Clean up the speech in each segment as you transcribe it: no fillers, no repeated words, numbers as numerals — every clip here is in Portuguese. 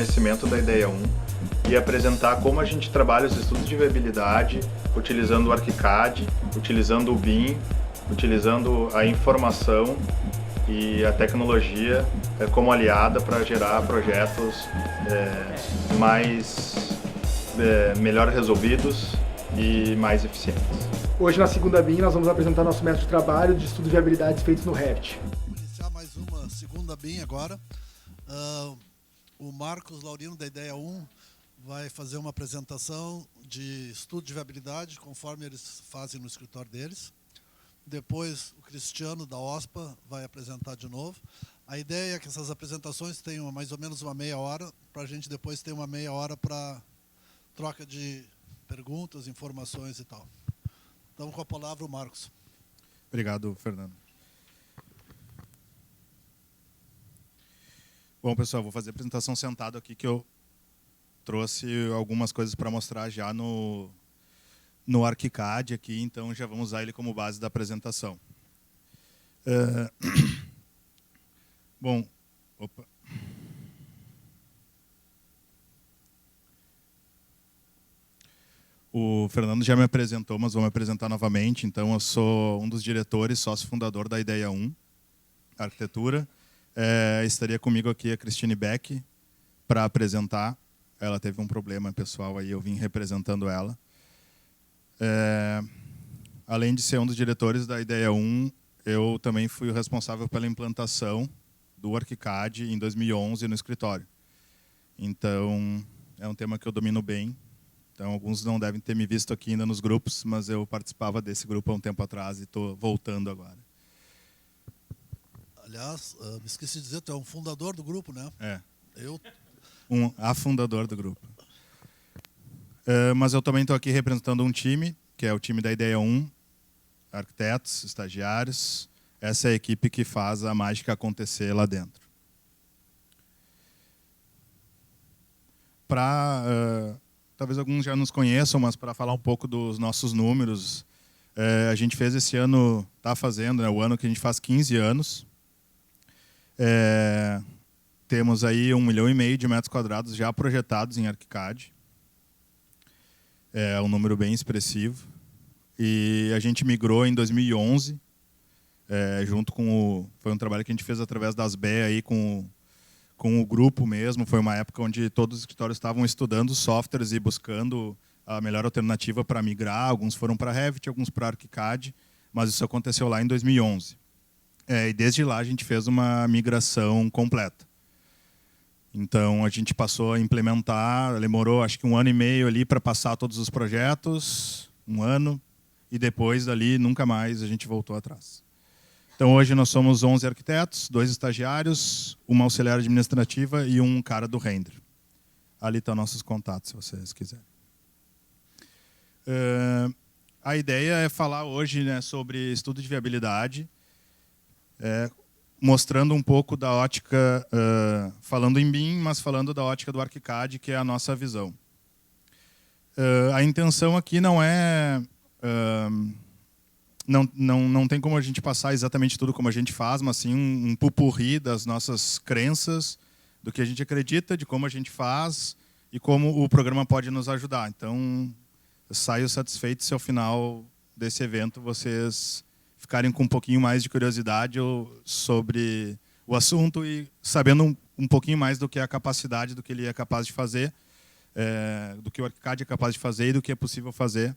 conhecimento da Ideia 1 e apresentar como a gente trabalha os estudos de viabilidade utilizando o ArchiCAD, utilizando o BIM, utilizando a informação e a tecnologia como aliada para gerar projetos melhor resolvidos e mais eficientes. Hoje na segunda BIM nós vamos apresentar nosso método de trabalho de estudo de viabilidades feitos no Revit. Vamos iniciar mais uma segunda BIM agora. O Marcos Laurino da Ideia 1 vai fazer uma apresentação de estudo de viabilidade conforme eles fazem no escritório deles. Depois o Cristiano da OSPA vai apresentar de novo. A ideia é que essas apresentações tenham mais ou menos uma meia hora, para a gente depois ter uma meia hora para troca de perguntas, informações e tal. Então, com a palavra, o Marcos. Obrigado, Fernando. Bom, pessoal, vou fazer a apresentação sentado aqui, que eu trouxe algumas coisas para mostrar já no ArchiCAD aqui, então já vamos usar ele como base da apresentação. Bom, opa. O Fernando já me apresentou, mas vou me apresentar novamente. Então, eu sou um dos diretores, sócio fundador da Ideia 1, Arquitetura. Estaria comigo aqui a Christine Beck para apresentar. Ela teve um problema pessoal, aí eu vim representando ela. Além de ser um dos diretores da Ideia 1, eu também fui o responsável pela implantação do ArchiCAD em 2011 no escritório. Então, é um tema que eu domino bem. Então, alguns não devem ter me visto aqui ainda nos grupos, mas eu participava desse grupo há um tempo atrás e estou voltando agora. Aliás, me esqueci de dizer, tu é um fundador do grupo, né? A fundador do grupo. Mas eu também estou aqui representando um time, que é o time da Ideia 1, arquitetos, estagiários. Essa é a equipe que faz a mágica acontecer lá dentro. Talvez alguns já nos conheçam, mas para falar um pouco dos nossos números, a gente fez esse ano, está fazendo, o ano que a gente faz 15 anos. Temos aí 1,5 milhão de metros quadrados já projetados em ArchiCAD. É um número bem expressivo. E a gente migrou em 2011, junto com foi um trabalho que a gente fez através das BE aí com o grupo mesmo. Foi uma época onde todos os escritórios estavam estudando softwares e buscando a melhor alternativa para migrar. Alguns foram para Revit, alguns para ArchiCAD, mas isso aconteceu lá em 2011. E desde lá a gente fez uma migração completa. Então a gente passou a implementar, demorou acho que 1 ano e meio ali para passar todos os projetos, 1 ano, e depois dali nunca mais a gente voltou atrás. Então, hoje nós somos 11 arquitetos, 2 estagiários, uma auxiliar administrativa e um cara do render. Ali estão nossos contatos, se vocês quiserem. A ideia é falar hoje, né, sobre estudo de viabilidade, mostrando um pouco da ótica, falando em BIM, mas falando da ótica do ArchiCAD, que é a nossa visão. A intenção aqui não é... Não tem como a gente passar exatamente tudo como a gente faz, mas sim um pupurri das nossas crenças, do que a gente acredita, de como a gente faz e como o programa pode nos ajudar. Então, eu saio satisfeito se ao final desse evento vocês ficarem com um pouquinho mais de curiosidade sobre o assunto e sabendo um pouquinho mais do que é a capacidade, do que ele é capaz de fazer, do que o ArchiCAD é capaz de fazer e do que é possível fazer.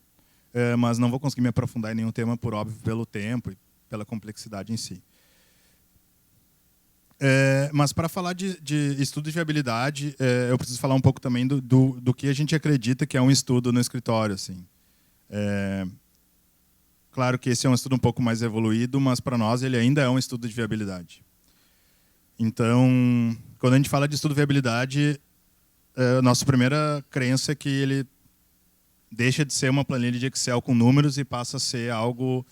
Mas não vou conseguir me aprofundar em nenhum tema, por óbvio, pelo tempo e pela complexidade em si. Mas para falar de estudo de viabilidade, eu preciso falar um pouco também do que a gente acredita que é um estudo no escritório. Assim. Claro que esse é um estudo um pouco mais evoluído, mas para nós ele ainda é um estudo de viabilidade. Então, quando a gente fala de estudo de viabilidade, a nossa primeira crença é que ele deixa de ser uma planilha de Excel com números e passa a ser algo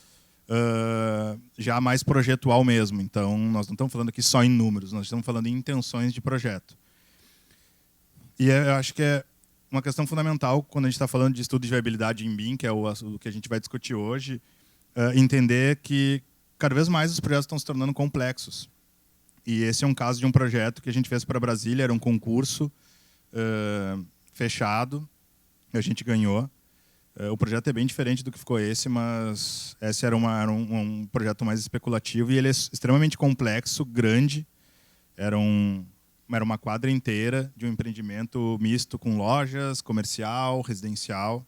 já mais projetual mesmo. Então, nós não estamos falando aqui só em números, nós estamos falando em intenções de projeto. E eu acho que é uma questão fundamental, quando a gente está falando de estudo de viabilidade em BIM, que é o que a gente vai discutir hoje, entender que cada vez mais os projetos estão se tornando complexos. E esse é um caso de um projeto que a gente fez para Brasília, era um concurso, fechado, a gente ganhou. O projeto é bem diferente do que ficou esse, mas esse era um projeto mais especulativo e ele é extremamente complexo, grande. Era uma quadra inteira de um empreendimento misto com lojas, comercial, residencial.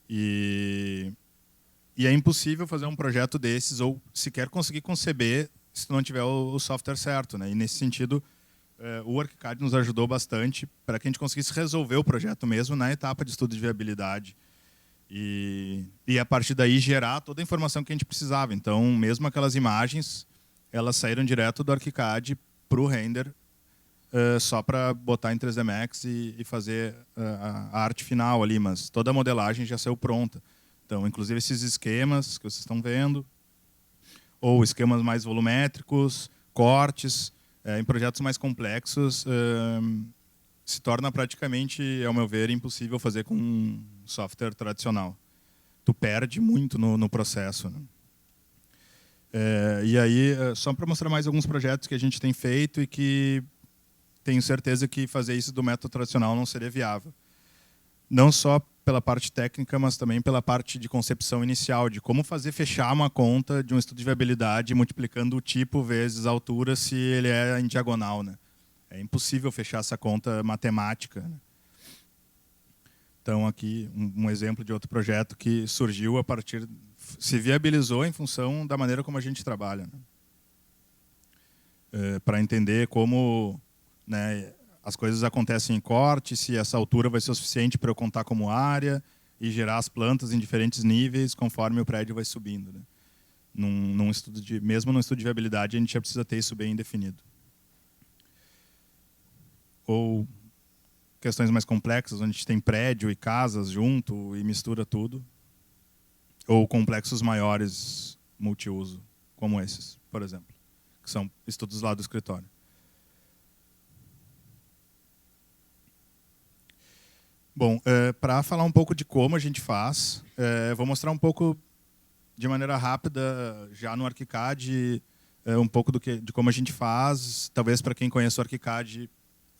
E é impossível fazer um projeto desses ou sequer conseguir conceber se tu não tiver o software certo, né? E nesse sentido, o ArchiCAD nos ajudou bastante para que a gente conseguisse resolver o projeto mesmo na etapa de estudo de viabilidade. E a partir daí gerar toda a informação que a gente precisava. Então, mesmo aquelas imagens, elas saíram direto do ArchiCAD para o render, só para botar em 3D Max e fazer a arte final ali, mas toda a modelagem já saiu pronta. Então, inclusive esses esquemas que vocês estão vendo, ou esquemas mais volumétricos, cortes, em projetos mais complexos, se torna praticamente, ao meu ver, impossível fazer com um software tradicional. Tu perde muito no processo, né? E aí, só para mostrar mais alguns projetos que a gente tem feito e que tenho certeza que fazer isso do método tradicional não seria viável. Não só pela parte técnica, mas também pela parte de concepção inicial, de como fazer fechar uma conta de um estudo de viabilidade multiplicando o tipo vezes a altura se ele é em diagonal, né? É impossível fechar essa conta matemática, né? Então, aqui, um exemplo de outro projeto que surgiu a partir... se viabilizou em função da maneira como a gente trabalha, né? Para entender como, né, as coisas acontecem em corte, se essa altura vai ser o suficiente para eu contar como área e gerar as plantas em diferentes níveis conforme o prédio vai subindo, né? Mesmo num estudo de viabilidade, a gente já precisa ter isso bem definido. Ou questões mais complexas, onde a gente tem prédio e casas junto e mistura tudo. Ou complexos maiores multiuso, como esses, por exemplo, que são estudos lá do escritório. Bom, para falar um pouco de como a gente faz, vou mostrar um pouco de maneira rápida, já no ArchiCAD, um pouco de como a gente faz. Talvez para quem conhece o ArchiCAD,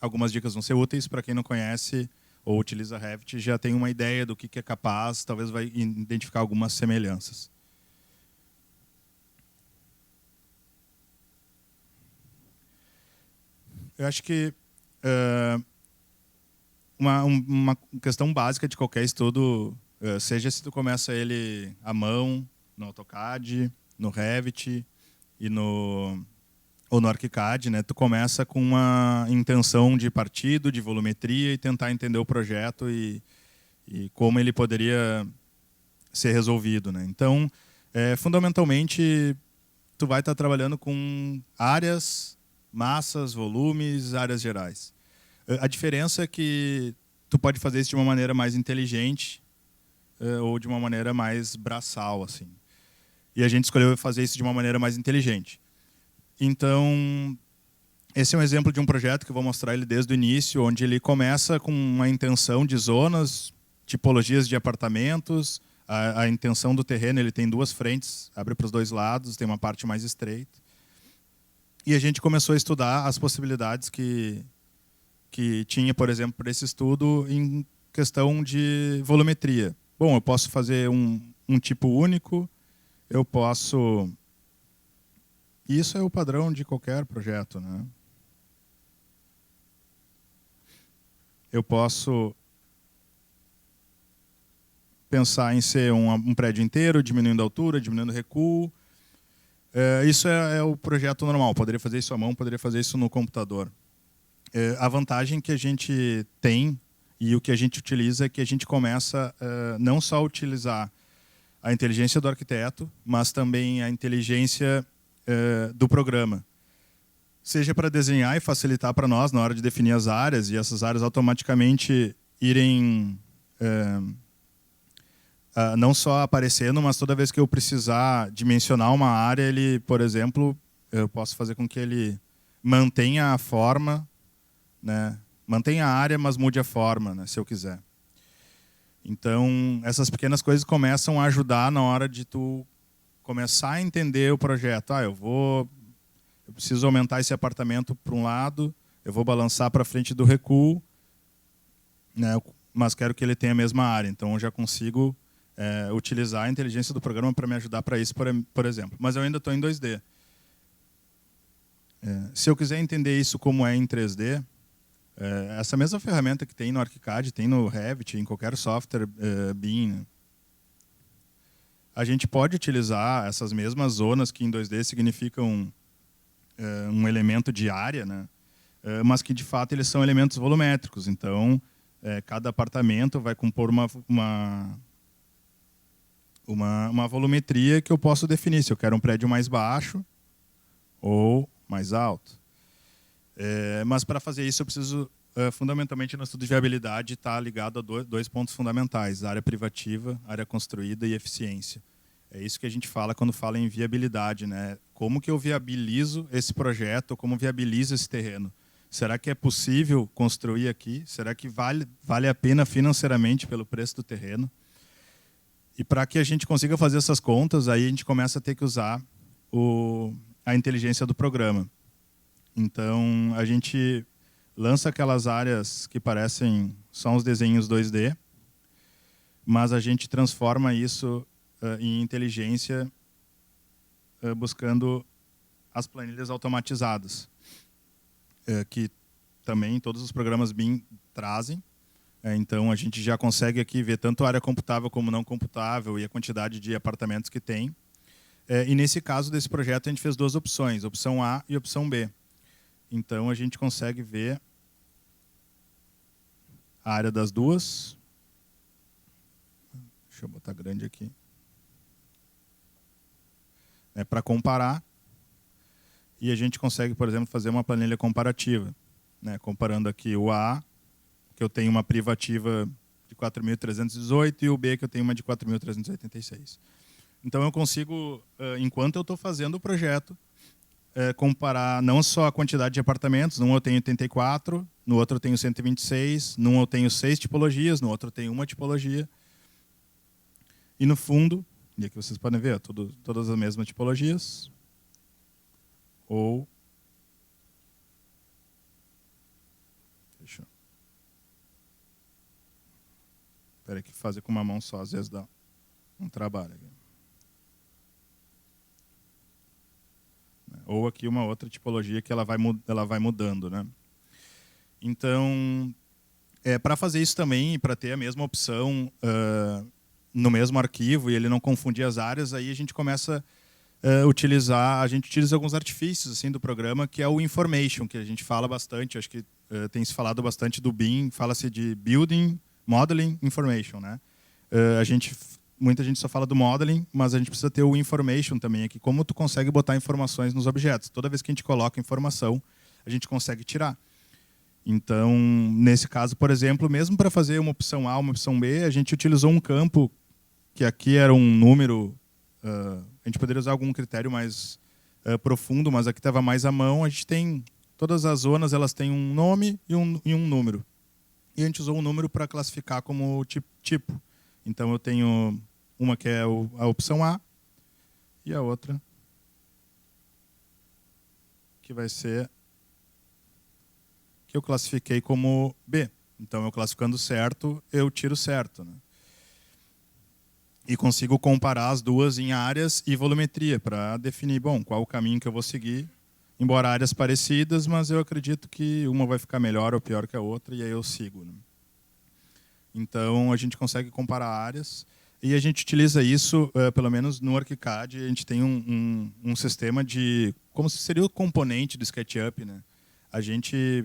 algumas dicas vão ser úteis. Para quem não conhece ou utiliza Revit, já tem uma ideia do que é capaz, talvez vai identificar algumas semelhanças. Eu acho que uma questão básica de qualquer estudo, seja se tu começa ele à mão, no AutoCAD, no Revit ou no ArchiCAD, né? Tu começa com uma intenção de partido, de volumetria e tentar entender o projeto e como ele poderia ser resolvido, né? Então, fundamentalmente, tu vai estar trabalhando com áreas, massas, volumes, áreas gerais. A diferença é que tu pode fazer isso de uma maneira mais inteligente ou de uma maneira mais braçal, assim. E a gente escolheu fazer isso de uma maneira mais inteligente. Então, esse é um exemplo de um projeto que eu vou mostrar ele desde o início, onde ele começa com uma intenção de zonas, tipologias de apartamentos. A intenção do terreno, ele tem duas frentes, abre para os dois lados, tem uma parte mais estreita. E a gente começou a estudar as possibilidades que tinha, por exemplo, para esse estudo em questão de volumetria. Bom, eu posso fazer um tipo único, eu posso... Isso é o padrão de qualquer projeto, né? Eu posso pensar em ser um prédio inteiro, diminuindo a altura, diminuindo o recuo. Isso é o projeto normal. Poderia fazer isso à mão, poderia fazer isso no computador. A vantagem que a gente tem e o que a gente utiliza é que a gente começa não só a utilizar a inteligência do arquiteto, mas também a inteligência do programa. Seja para desenhar e facilitar para nós na hora de definir as áreas, e essas áreas automaticamente irem não só aparecendo, mas toda vez que eu precisar dimensionar uma área, ele, por exemplo, eu posso fazer com que ele mantenha a forma, né? Mantenha a área, mas mude a forma, né? Se eu quiser. Então, essas pequenas coisas começam a ajudar na hora de tu começar a entender o projeto. Eu preciso aumentar esse apartamento para um lado, eu vou balançar para frente do recuo, né, mas quero que ele tenha a mesma área. Então, eu já consigo utilizar a inteligência do programa para me ajudar para isso, por exemplo. Mas eu ainda estou em 2D. Se eu quiser entender isso como é em 3D, essa mesma ferramenta que tem no ArchiCAD, tem no Revit, em qualquer software BIM, né? A gente pode utilizar essas mesmas zonas que em 2D significam um elemento de área, né? Mas que, de fato, eles são elementos volumétricos. Então, cada apartamento vai compor uma volumetria que eu posso definir. Se eu quero um prédio mais baixo ou mais alto. Mas, para fazer isso, eu preciso, fundamentalmente, no estudo de viabilidade, estar ligado a dois pontos fundamentais: área privativa, área construída e eficiência. É isso que a gente fala quando fala em viabilidade, né? Como que eu viabilizo esse projeto, como viabilizo esse terreno? Será que é possível construir aqui? Será que vale a pena financeiramente pelo preço do terreno? E para que a gente consiga fazer essas contas, aí a gente começa a ter que usar a inteligência do programa. Então, a gente lança aquelas áreas que parecem só uns desenhos 2D, mas a gente transforma isso em inteligência, buscando as planilhas automatizadas, que também todos os programas BIM trazem. Então, a gente já consegue aqui ver tanto a área computável como não computável e a quantidade de apartamentos que tem. E nesse caso desse projeto, a gente fez duas opções, opção A e opção B. Então, a gente consegue ver a área das duas. Deixa eu botar grande aqui. Para comparar. E a gente consegue, por exemplo, fazer uma planilha comparativa, né? Comparando aqui o A, que eu tenho uma privativa de 4.318, e o B, que eu tenho uma de 4.386. Então, eu consigo, enquanto eu estou fazendo o projeto, comparar não só a quantidade de apartamentos, num eu tenho 84, no outro eu tenho 126, num eu tenho 6 tipologias, no outro eu tenho uma tipologia. E no fundo, e aqui vocês podem ver, todas as mesmas tipologias. Ou... Deixa eu... Espera que fazer com uma mão só, às vezes dá um trabalho aqui. Ou aqui uma outra tipologia que ela vai mudando, né? Então, para fazer isso também, e para ter a mesma opção no mesmo arquivo e ele não confundir as áreas, aí a gente começa a gente utiliza alguns artifícios assim do programa, que é o information, que a gente fala bastante. Acho que tem se falado bastante do BIM, fala-se de building, modeling, information, né? Muita gente só fala do modeling, mas a gente precisa ter o information também aqui, como tu consegue botar informações nos objetos. Toda vez que a gente coloca informação, a gente consegue tirar. Então, nesse caso, por exemplo, mesmo para fazer uma opção A, uma opção B, a gente utilizou um campo que aqui era um número. A gente poderia usar algum critério mais profundo, mas aqui estava mais à mão. A gente tem todas as zonas, elas têm um nome e um número. E a gente usou um número para classificar como tipo. Então, eu tenho uma que é a opção A e a outra que vai ser que eu classifiquei como B. Então, eu classificando certo, eu tiro certo, né? E consigo comparar as duas em áreas e volumetria para definir, bom, qual o caminho que eu vou seguir. Embora áreas parecidas, mas eu acredito que uma vai ficar melhor ou pior que a outra, e aí eu sigo, né? Então, a gente consegue comparar áreas e a gente utiliza isso, pelo menos no ArchiCAD, a gente tem um sistema de... como se seria o componente do SketchUp, né?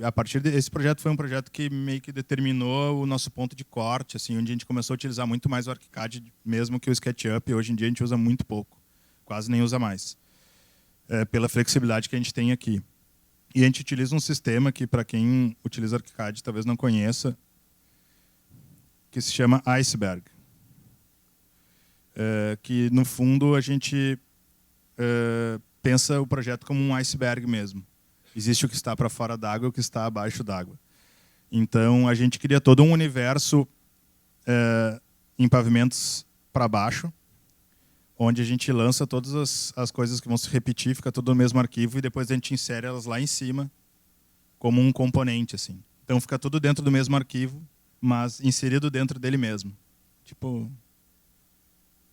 A partir desse projeto, foi um projeto que meio que determinou o nosso ponto de corte, assim, onde a gente começou a utilizar muito mais o ArchiCAD mesmo que o SketchUp. Hoje em dia a gente usa muito pouco, quase nem usa mais, pela flexibilidade que a gente tem aqui. E a gente utiliza um sistema que, para quem utiliza ArchiCAD, talvez não conheça, que se chama Iceberg. Que, no fundo, a gente pensa o projeto como um iceberg mesmo. Existe o que está para fora d'água e o que está abaixo d'água. Então, a gente cria todo um universo em pavimentos para baixo, onde a gente lança todas as coisas que vão se repetir, fica tudo no mesmo arquivo, e depois a gente insere elas lá em cima, como um componente, assim. Então fica tudo dentro do mesmo arquivo, mas inserido dentro dele mesmo. Tipo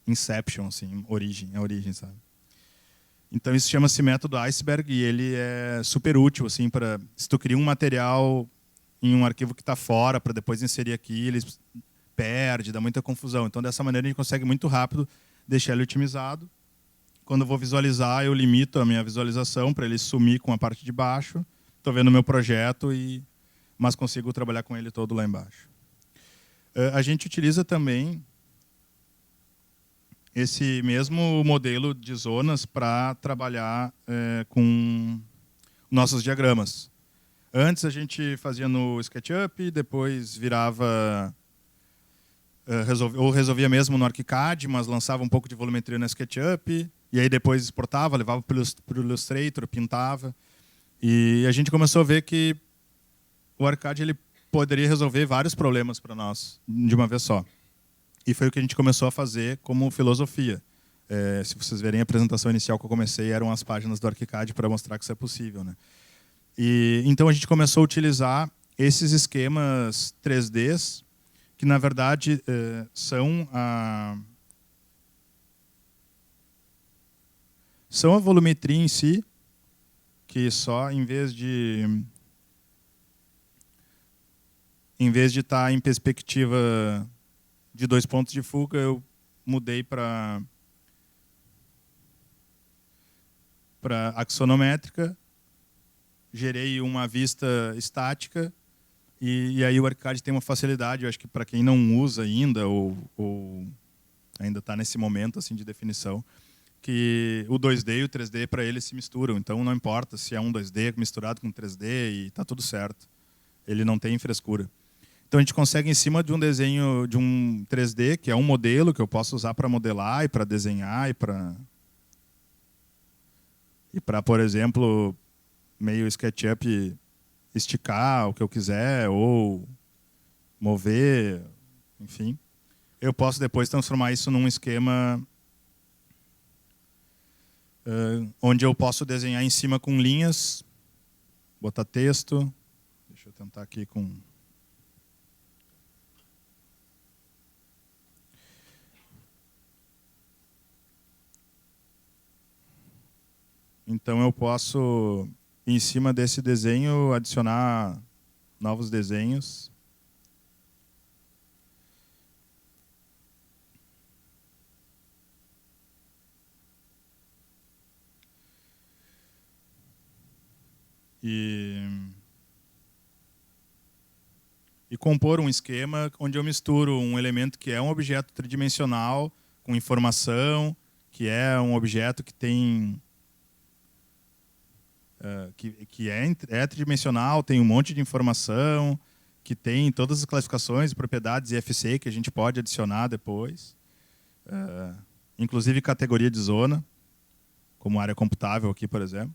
Inception, assim, a origem, sabe? Então isso chama-se método iceberg e ele é super útil, assim, para se tu cria um material em um arquivo que está fora para depois inserir aqui, ele perde, dá muita confusão. Então dessa maneira a gente consegue muito rápido deixar ele otimizado. Quando eu vou visualizar, eu limito a minha visualização para ele sumir com a parte de baixo. Estou vendo o meu projeto, mas consigo trabalhar com ele todo lá embaixo. A gente utiliza também esse mesmo modelo de zonas para trabalhar com nossos diagramas. Antes a gente fazia no SketchUp, depois virava... ou resolvia mesmo no ArchiCAD, mas lançava um pouco de volumetria no SketchUp, e aí depois exportava, levava para o Illustrator, pintava. E a gente começou a ver que o ArchiCAD ele poderia resolver vários problemas para nós, de uma vez só. E foi o que a gente começou a fazer como filosofia. Se vocês verem a apresentação inicial que eu comecei, eram as páginas do ArchiCAD para mostrar que isso é possível, né? E então a gente começou a utilizar esses esquemas 3Ds, que na verdade são a volumetria em si, que só em vez de estar em perspectiva de 2 pontos de fuga, eu mudei para axonométrica, gerei uma vista estática, e aí o ArchiCAD tem uma facilidade, eu acho que para quem não usa ainda, ou ainda está nesse momento assim, de definição, que o 2D e o 3D para ele se misturam. Então não importa se é um 2D misturado com 3D e está tudo certo. Ele não tem frescura. Então a gente consegue, em cima de um desenho de um 3D, que é um modelo que eu posso usar para modelar e para desenhar e para, por exemplo, meio SketchUp esticar o que eu quiser ou mover, enfim. Eu posso depois transformar isso num esquema onde eu posso desenhar em cima com linhas, botar texto. Deixa eu tentar aqui com... Então eu posso, em cima desse desenho, adicionar novos desenhos. E compor um esquema onde eu misturo um elemento que é um objeto tridimensional com informação, que é um objeto que tem... que é tridimensional, tem um monte de informação, que tem todas as classificações, propriedades e IFC que a gente pode adicionar depois. Inclusive categoria de zona, como área computável aqui, por exemplo.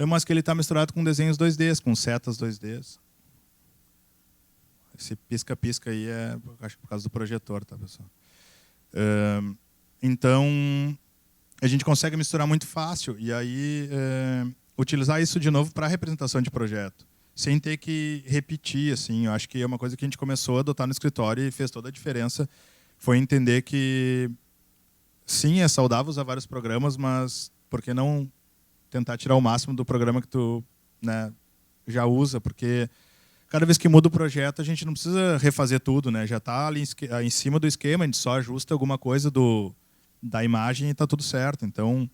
Mas que ele está misturado com desenhos 2Ds, com setas 2Ds. Esse pisca-pisca aí é, acho que por causa do projetor, tá, pessoal? Então, a gente consegue misturar muito fácil e aí utilizar isso de novo para a representação de projeto, sem ter que repetir, assim. Eu acho que é uma coisa que a gente começou a adotar no escritório e fez toda a diferença. Foi entender que, sim, é saudável usar vários programas, mas por que não tentar tirar o máximo do programa que tu, né, já usa? Porque cada vez que muda o projeto, a gente não precisa refazer tudo, né? Já está ali em cima do esquema, a gente só ajusta alguma coisa da imagem e está tudo certo. Então,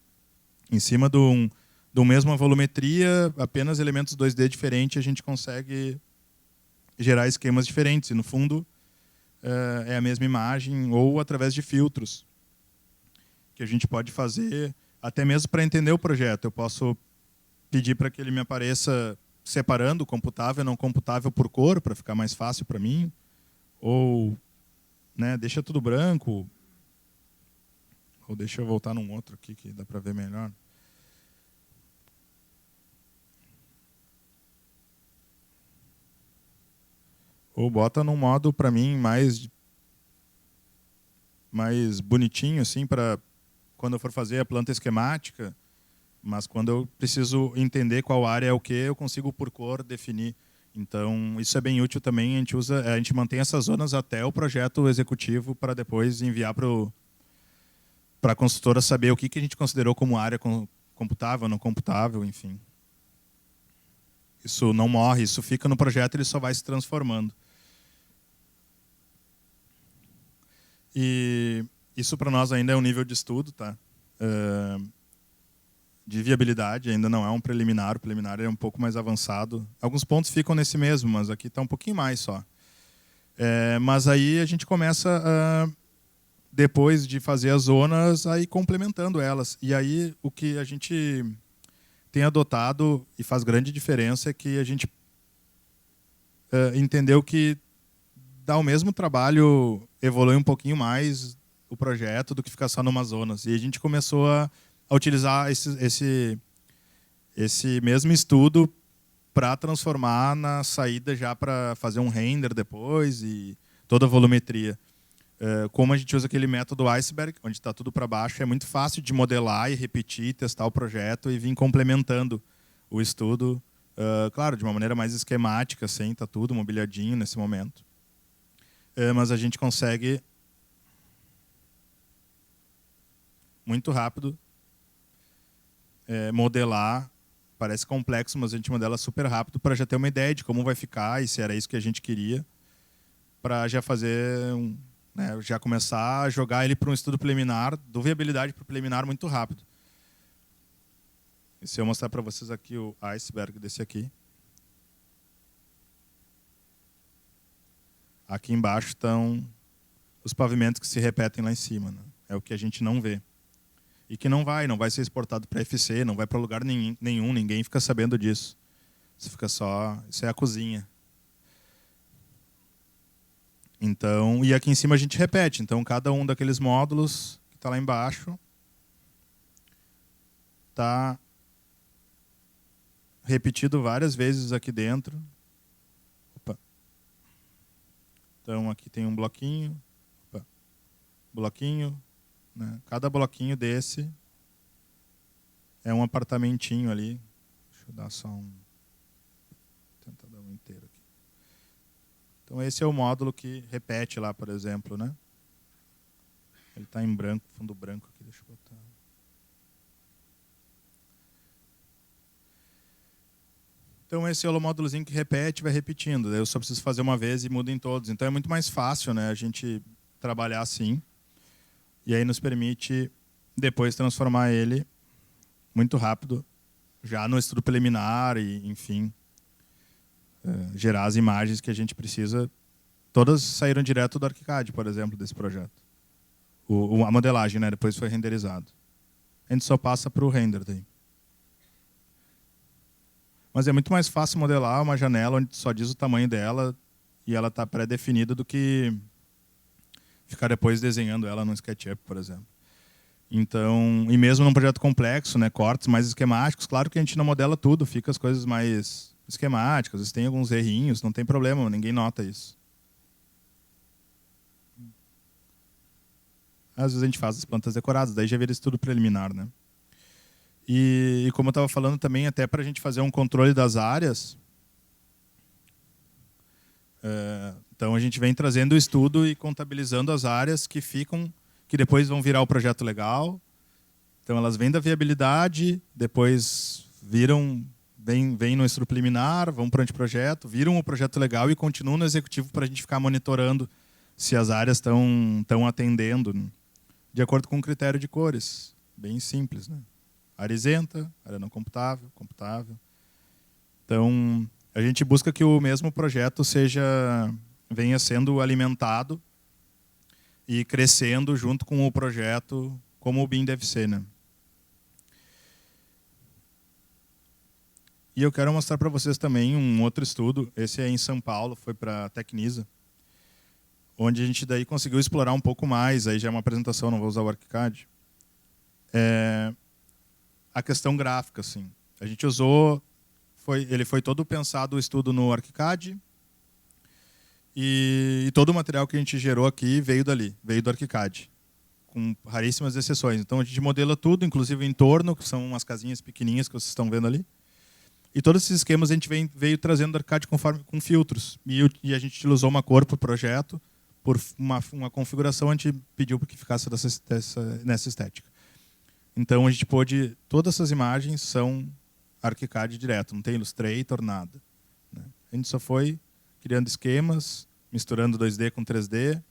em cima do mesma volumetria, apenas elementos 2D diferentes, a gente consegue gerar esquemas diferentes. E, no fundo, é a mesma imagem, ou através de filtros, que a gente pode fazer, até mesmo para entender o projeto. Eu posso pedir para que ele me apareça separando computável e não computável por cor, para ficar mais fácil para mim. Ou, né, deixa tudo branco. Ou deixa eu voltar num outro aqui que dá para ver melhor. Ou bota num modo, para mim, mais bonitinho, assim, para quando eu for fazer a planta esquemática, Mas quando eu preciso entender qual área é o que, eu consigo por cor definir. Então, isso é bem útil também. A gente mantém essas zonas até o projeto executivo para depois enviar para a consultora saber o que a gente considerou como área computável, não computável, enfim. Isso não morre, isso fica no projeto, ele só vai se transformando. E isso para nós ainda é um nível de estudo, tá? De viabilidade, ainda não é um preliminar, o preliminar é um pouco mais avançado. Alguns pontos ficam nesse mesmo, mas aqui está um pouquinho mais só. Mas aí a gente começa, depois de fazer as zonas, a ir complementando elas. E aí o que a gente tem adotado e faz grande diferença é que a gente entendeu que dá o mesmo trabalho, evolui um pouquinho mais o projeto do que ficar só numas zonas. E a gente começou a utilizar esse mesmo estudo para transformar na saída já para fazer um render depois e toda a volumetria. Como a gente usa aquele método iceberg, onde está tudo para baixo, é muito fácil de modelar e repetir, testar o projeto e vir complementando o estudo, claro, de uma maneira mais esquemática, assim, está tudo mobiliadinho nesse momento. Mas a gente consegue muito rápido modelar. Parece complexo, mas a gente modela super rápido para já ter uma ideia de como vai ficar e se era isso que a gente queria, para já fazer já começar a jogar ele para um estudo preliminar, do viabilidade para o preliminar muito rápido. E se eu mostrar para vocês aqui o iceberg desse aqui. Aqui embaixo estão os pavimentos que se repetem lá em cima, né? É o que a gente não vê. E que não vai ser exportado para FC, não vai para lugar nenhum, ninguém fica sabendo disso. Isso fica só, isso é a cozinha. Então, e aqui em cima a gente repete. Então, cada um daqueles módulos que está lá embaixo está repetido várias vezes aqui dentro. Opa. Então, aqui tem um bloquinho. Opa. Bloquinho. Né? Cada bloquinho desse é um apartamentinho ali. Deixa eu dar só um... Vou tentar dar um inteiro aqui. Então esse é o módulo que repete lá, por exemplo, né? Ele está em branco, fundo branco aqui, deixa eu botar. Então esse é o módulozinho que repete, vai repetindo. Daí eu só preciso fazer uma vez e muda em todos. Então é muito mais fácil, né, a gente trabalhar assim. E aí nos permite depois transformar ele muito rápido, já no estudo preliminar e, enfim, gerar as imagens que a gente precisa. Todas saíram direto do ArchiCAD, por exemplo, desse projeto. A modelagem, né, depois foi renderizado. A gente só passa para o render daí. Mas é muito mais fácil modelar uma janela onde só diz o tamanho dela e ela está pré-definida do que ficar depois desenhando ela no SketchUp, por exemplo. Então, e mesmo num projeto complexo, né, cortes mais esquemáticos, claro que a gente não modela tudo, fica as coisas mais esquemáticas, às vezes tem alguns errinhos, não tem problema, ninguém nota isso. Às vezes a gente faz as plantas decoradas, daí já vira estudo preliminar, né? E como eu estava falando também, até para a gente fazer um controle das áreas, então a gente vem trazendo o estudo e contabilizando as áreas que ficam, que depois vão virar o projeto legal. Então elas vêm da viabilidade, depois vêm no estudo preliminar, vão para o anteprojeto, viram o projeto legal e continuam no executivo para a gente ficar monitorando se as áreas estão atendendo, né, de acordo com o critério de cores. Bem simples, né? Área isenta, área não computável, computável. Então, a gente busca que o mesmo projeto venha sendo alimentado e crescendo junto com o projeto, como o BIM deve ser, né? E eu quero mostrar para vocês também um outro estudo. Esse é em São Paulo, foi para a Tecnisa, onde a gente daí conseguiu explorar um pouco mais. Aí já é uma apresentação, não vou usar o ArchiCAD. A questão gráfica, assim. A gente usou, ele foi todo pensado o estudo no ArchiCAD e todo o material que a gente gerou aqui veio dali, veio do ArchiCAD, com raríssimas exceções. Então a gente modela tudo, inclusive o entorno, que são umas casinhas pequenininhas que vocês estão vendo ali. E todos esses esquemas a gente veio trazendo do ArchiCAD com filtros. E a gente utilizou uma cor para o projeto, por uma configuração a gente pediu para que ficasse nessa estética. Então a gente pôde... Todas essas imagens são ArchiCAD direto, não tem Illustrator, nada. Né? A gente só foi criando esquemas, misturando 2D com 3D.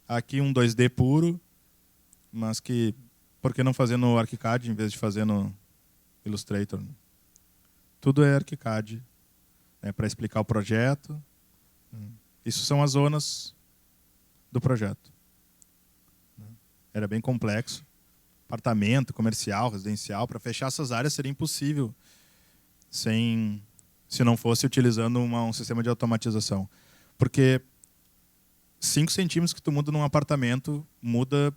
Aqui um 2D puro, mas que... Por que não fazer no ArchiCAD em vez de fazer no Illustrator? Né? Tudo é ArchiCAD, né, para explicar o projeto. Isso são as zonas do projeto. Era bem complexo. Apartamento, comercial, residencial. Para fechar essas áreas seria impossível se não fosse utilizando um sistema de automatização. Porque 5 centímetros que tu muda num apartamento, muda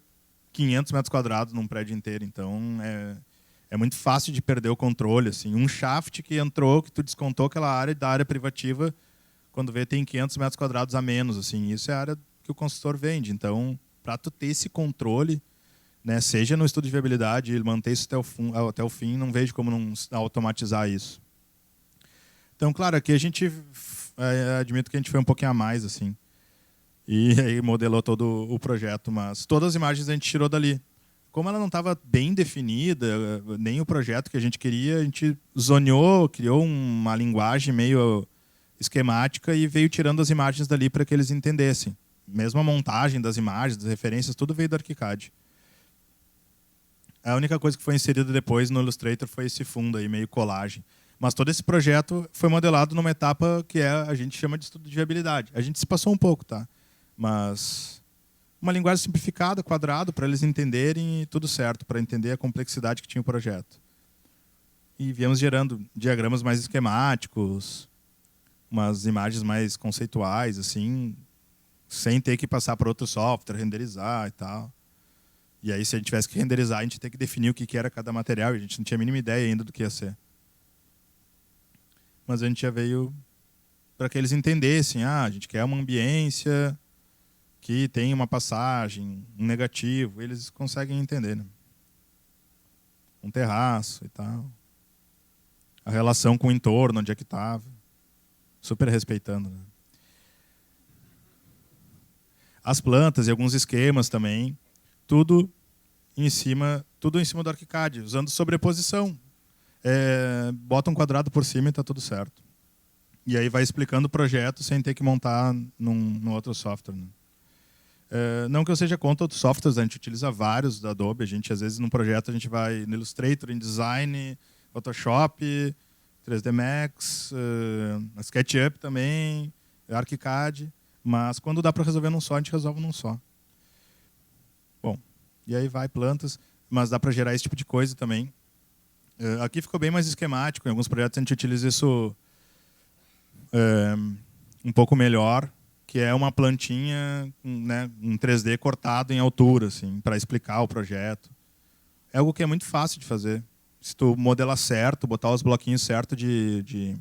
500 metros quadrados num prédio inteiro. Então, é muito fácil de perder o controle. Assim. Um shaft que entrou, que tu descontou aquela área da área privativa, quando vê tem 500 metros quadrados a menos. Assim. Isso é a área que o consultor vende. Então, para tu ter esse controle, né, seja no estudo de viabilidade e manter isso até o fim, não vejo como não automatizar isso. Então, claro, aqui a gente, admito que a gente foi um pouquinho a mais, assim, e aí modelou todo o projeto, mas todas as imagens a gente tirou dali. Como ela não estava bem definida, nem o projeto que a gente queria, a gente zoneou, criou uma linguagem meio esquemática e veio tirando as imagens dali para que eles entendessem. Mesmo a montagem das imagens, das referências, tudo veio do ArchiCAD. A única coisa que foi inserida depois no Illustrator foi esse fundo aí, meio colagem. Mas todo esse projeto foi modelado numa etapa que a gente chama de estudo de viabilidade. A gente se passou um pouco, tá? Mas uma linguagem simplificada, quadrado, para eles entenderem e tudo certo, para entender a complexidade que tinha o projeto. E viemos gerando diagramas mais esquemáticos, umas imagens mais conceituais, assim, sem ter que passar para outro software, renderizar e tal. E aí, se a gente tivesse que renderizar, a gente tinha que definir o que era cada material, e a gente não tinha a mínima ideia ainda do que ia ser. Mas a gente já veio para que eles entendessem, a gente quer uma ambiência que tem uma passagem, um negativo, eles conseguem entender, né? Um terraço e tal. A relação com o entorno, onde é que estava. Super respeitando, né? As plantas e alguns esquemas também, tudo em cima do ArchiCAD, usando sobreposição. Bota um quadrado por cima e está tudo certo. E aí vai explicando o projeto sem ter que montar num outro software, né? Não que eu seja contra outros softwares, a gente utiliza vários da Adobe. A gente, às vezes, num projeto, a gente vai no Illustrator, InDesign, Photoshop, 3D Max, SketchUp também, ArchiCAD. Mas quando dá para resolver num só, a gente resolve num só. Bom, e aí vai plantas, mas dá para gerar esse tipo de coisa também. Aqui ficou bem mais esquemático. Em alguns projetos a gente utiliza isso um pouco melhor, que é uma plantinha, né, um 3D cortado em altura, assim, para explicar o projeto. É algo que é muito fácil de fazer. Se tu modelar certo, botar os bloquinhos certo de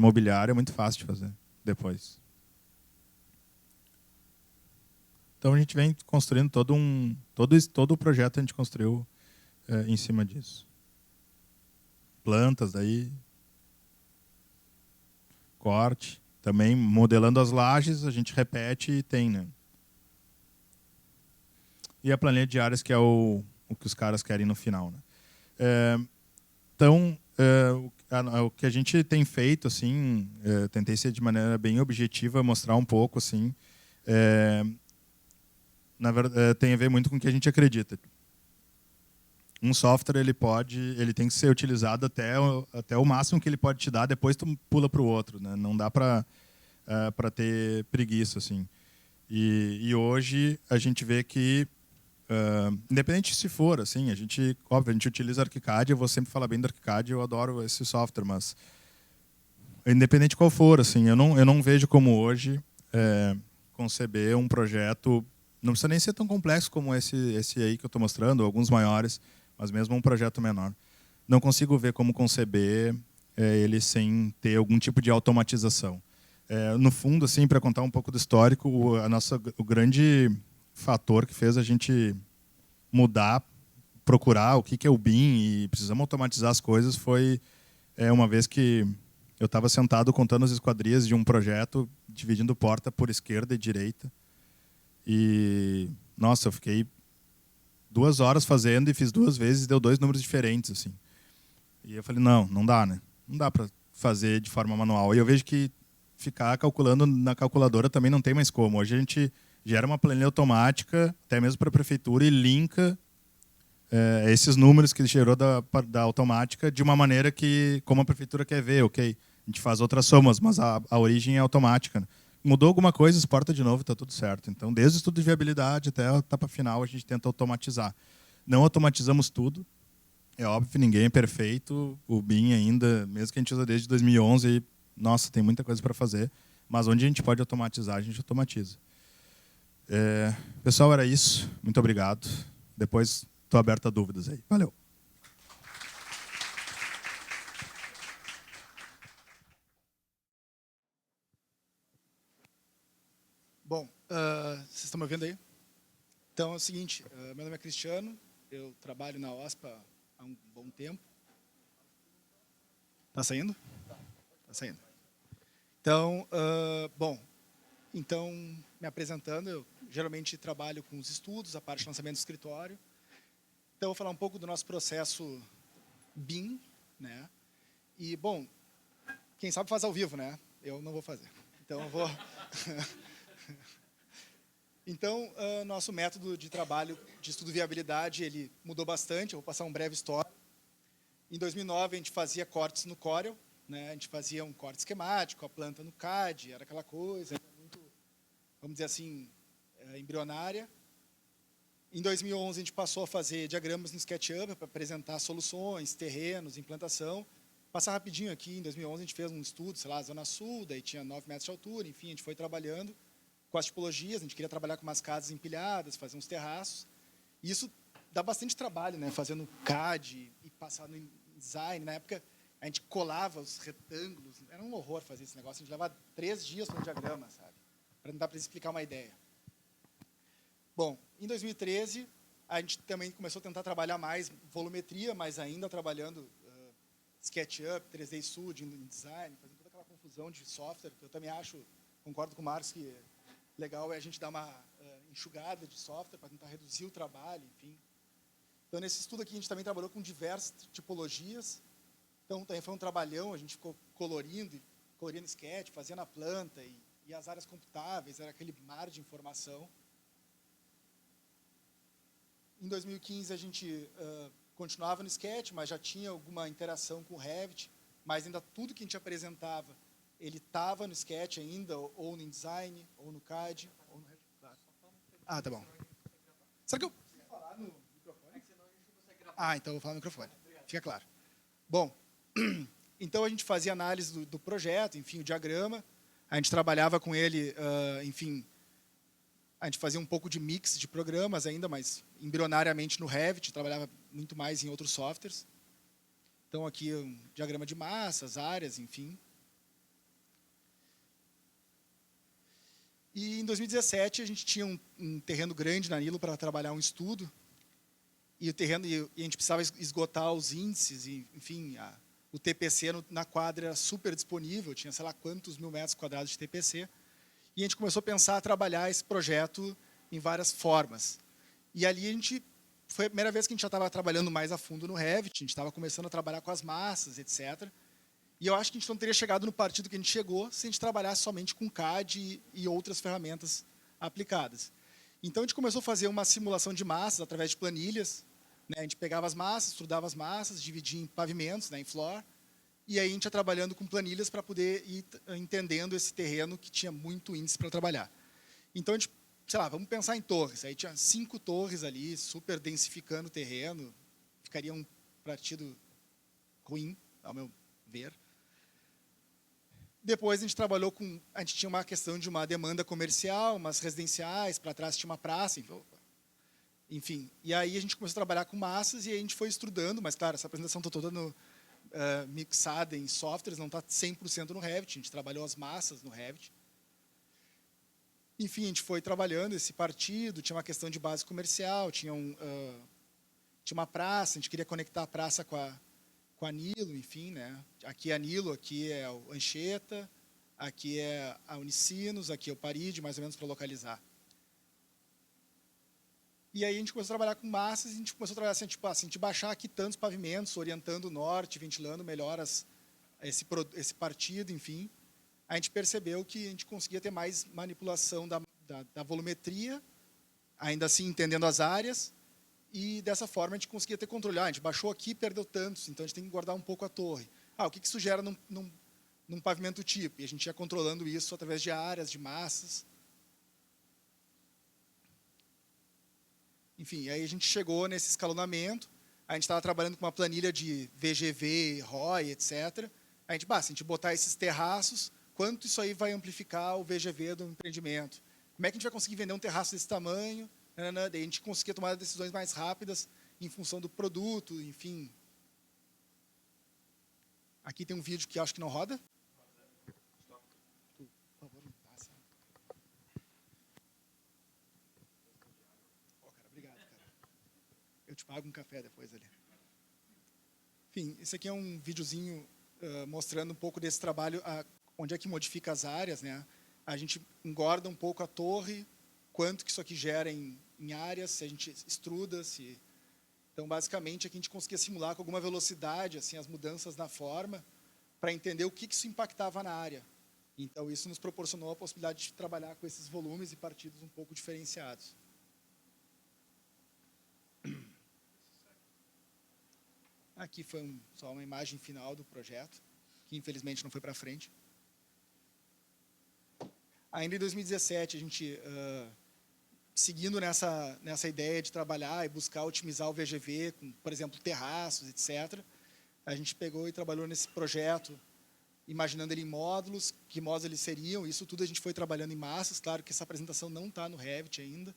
mobiliário, é muito fácil de fazer depois. Então a gente vem construindo todo o projeto a gente construiu em cima disso. Plantas daí, corte, também modelando as lajes, a gente repete e tem, né? E a planilha de áreas, que é o que os caras querem no final, né? Então, o que a gente tem feito, assim, tentei ser de maneira bem objetiva, mostrar um pouco, assim, na verdade, tem a ver muito com o que a gente acredita. Um software ele tem que ser utilizado até o máximo que ele pode te dar, depois tu pula para o outro, né? Não dá para ter preguiça, assim. E hoje a gente vê que, independente se for, assim, a gente utiliza ArchiCAD, eu vou sempre falar bem do ArchiCAD, eu adoro esse software, mas independente de qual for, assim, eu não vejo como hoje conceber um projeto. Não precisa nem ser tão complexo como esse aí que eu estou mostrando, alguns maiores, mas mesmo um projeto menor. Não consigo ver como conceber ele sem ter algum tipo de automatização. No fundo, assim, para contar um pouco do histórico, o grande fator que fez a gente mudar, procurar o que é o BIM e precisamos automatizar as coisas foi uma vez que eu estava sentado contando as esquadrias de um projeto, dividindo porta por esquerda e direita. E, nossa, eu fiquei 2 horas fazendo e fiz 2 vezes e deu 2 números diferentes, assim. E eu falei, não dá, né? Não dá para fazer de forma manual. E eu vejo que ficar calculando na calculadora também não tem mais como. Hoje a gente gera uma planilha automática, até mesmo para a prefeitura, e linka esses números que gerou da automática de uma maneira que, como a prefeitura quer ver, ok? A gente faz outras somas, mas a origem é automática, né? Mudou alguma coisa, exporta de novo, está tudo certo. Então, desde o estudo de viabilidade até a etapa final, a gente tenta automatizar. Não automatizamos tudo. É óbvio, ninguém é perfeito. O BIM ainda, mesmo que a gente usa desde 2011, nossa, tem muita coisa para fazer. Mas onde a gente pode automatizar, a gente automatiza. Pessoal, era isso. Muito obrigado. Depois estou aberto a dúvidas aí. Valeu. Bom, vocês estão me ouvindo aí? Então é o seguinte, meu nome é Cristiano, eu trabalho na OSPA há um bom tempo. Tá saindo? Tá saindo. Então, então, me apresentando, eu geralmente trabalho com os estudos, a parte de lançamento do escritório. Então, eu vou falar um pouco do nosso processo BIM, né? E, bom, quem sabe faz ao vivo, né? Eu não vou fazer. Então, eu vou... Então, nosso método de trabalho de estudo de viabilidade, ele mudou bastante. Eu vou passar um breve histórico. Em 2009, a gente fazia cortes no Corel, né? A gente fazia um corte esquemático, a planta no CAD, era aquela coisa muito, vamos dizer assim, embrionária. Em 2011, a gente passou a fazer diagramas no SketchUp para apresentar soluções, terrenos, implantação. Passar rapidinho aqui, em 2011, a gente fez um estudo, sei lá, Zona Sul, daí tinha 9 metros de altura, enfim, a gente foi trabalhando com as tipologias, a gente queria trabalhar com umas casas empilhadas, fazer uns terraços. E isso dá bastante trabalho, né? Fazendo CAD e passar no design. Na época, a gente colava os retângulos. Era um horror fazer esse negócio. A gente levava 3 dias para um diagrama, sabe? Para tentar explicar uma ideia. Bom, em 2013, a gente também começou a tentar trabalhar mais volumetria, mas ainda trabalhando SketchUp, 3D Studio, InDesign, fazendo toda aquela confusão de software, que eu também acho, concordo com o Marcos, que legal é a gente dar uma enxugada de software para tentar reduzir o trabalho, enfim. Então, nesse estudo aqui, a gente também trabalhou com diversas tipologias. Então, também foi um trabalhão, a gente ficou colorindo sketch, fazendo a planta e as áreas computáveis, era aquele mar de informação. Em 2015, a gente continuava no Sketch, mas já tinha alguma interação com o Revit, mas ainda tudo que a gente apresentava, ele estava no Sketch ainda, ou no InDesign, ou no CAD, ou no Revit. Ah, tá bom. Será que eu... falar no microfone? Então eu vou falar no microfone. Fica claro. Bom, então a gente fazia análise do projeto, enfim, o diagrama, a gente trabalhava com ele, enfim... A gente fazia um pouco de mix de programas ainda, mas embrionariamente no Revit, trabalhava muito mais em outros softwares. Então, aqui um diagrama de massas, áreas, enfim. E em 2017, a gente tinha um terreno grande na Nilo para trabalhar um estudo. E a gente precisava esgotar os índices, e, enfim, o TPC na quadra era super disponível, tinha sei lá quantos mil metros quadrados de TPC. E a gente começou a pensar, a trabalhar esse projeto em várias formas. E ali foi a primeira vez que a gente já estava trabalhando mais a fundo no Revit, a gente estava começando a trabalhar com as massas, etc. E eu acho que a gente não teria chegado no partido que a gente chegou se a gente trabalhasse somente com CAD e outras ferramentas aplicadas. Então, a gente começou a fazer uma simulação de massas através de planilhas, né? A gente pegava as massas, estudava as massas, dividia em pavimentos, né, em floor, e aí a gente ia trabalhando com planilhas para poder ir entendendo esse terreno que tinha muito índice para trabalhar. Então, a gente, sei lá, vamos pensar em torres. Aí tinha 5 torres ali, super densificando o terreno. Ficaria um partido ruim, ao meu ver. Depois, a gente trabalhou com... A gente tinha uma questão de uma demanda comercial, umas residenciais, para trás tinha uma praça, enfim. E aí, a gente começou a trabalhar com massas e aí a gente foi estudando, mas, claro, essa apresentação está toda mixada em softwares, não está 100% no Revit, a gente trabalhou as massas no Revit. Enfim, a gente foi trabalhando esse partido, tinha uma questão de base comercial, tinha uma praça, a gente queria conectar a praça com a Nilo, enfim, né? Aqui é a Nilo, aqui é o Anchieta, aqui é a Unicinos, aqui é o Paride, mais ou menos para localizar. E aí a gente começou a trabalhar com massas, e a gente começou a trabalhar assim, tipo, assim, de baixar aqui tantos pavimentos, orientando o norte, ventilando melhor esse partido, enfim. A gente percebeu que a gente conseguia ter mais manipulação da volumetria, ainda assim entendendo as áreas, e dessa forma a gente conseguia ter controle. A gente baixou aqui e perdeu tantos, então a gente tem que guardar um pouco a torre. O que isso gera num pavimento tipo? E a gente ia controlando isso através de áreas, de massas. Enfim, aí a gente chegou nesse escalonamento, a gente estava trabalhando com uma planilha de VGV, ROI, etc. Se a gente botar esses terraços, quanto isso aí vai amplificar o VGV do empreendimento? Como é que a gente vai conseguir vender um terraço desse tamanho? Daí a gente conseguia tomar decisões mais rápidas em função do produto, enfim. Aqui tem um vídeo que eu acho que não roda. Por favor, me passa. Cara, obrigado, cara. Eu te pago um café depois ali. Enfim, esse aqui é um videozinho mostrando um pouco desse trabalho, onde é que modifica as áreas, né? A gente engorda um pouco a torre, quanto que isso aqui gera em áreas, se a gente estruda, se... Então, basicamente, aqui a gente conseguia simular com alguma velocidade assim, as mudanças na forma, para entender o que isso impactava na área. Então, isso nos proporcionou a possibilidade de trabalhar com esses volumes e partidos um pouco diferenciados. Aqui foi só uma imagem final do projeto, que infelizmente não foi para frente. Ainda em 2017, a gente, seguindo nessa ideia de trabalhar e buscar otimizar o VGV, com, por exemplo, terraços, etc., a gente pegou e trabalhou nesse projeto, imaginando ele em módulos, que módulos eles seriam. Isso tudo a gente foi trabalhando em massas. Claro que essa apresentação não está no Revit ainda,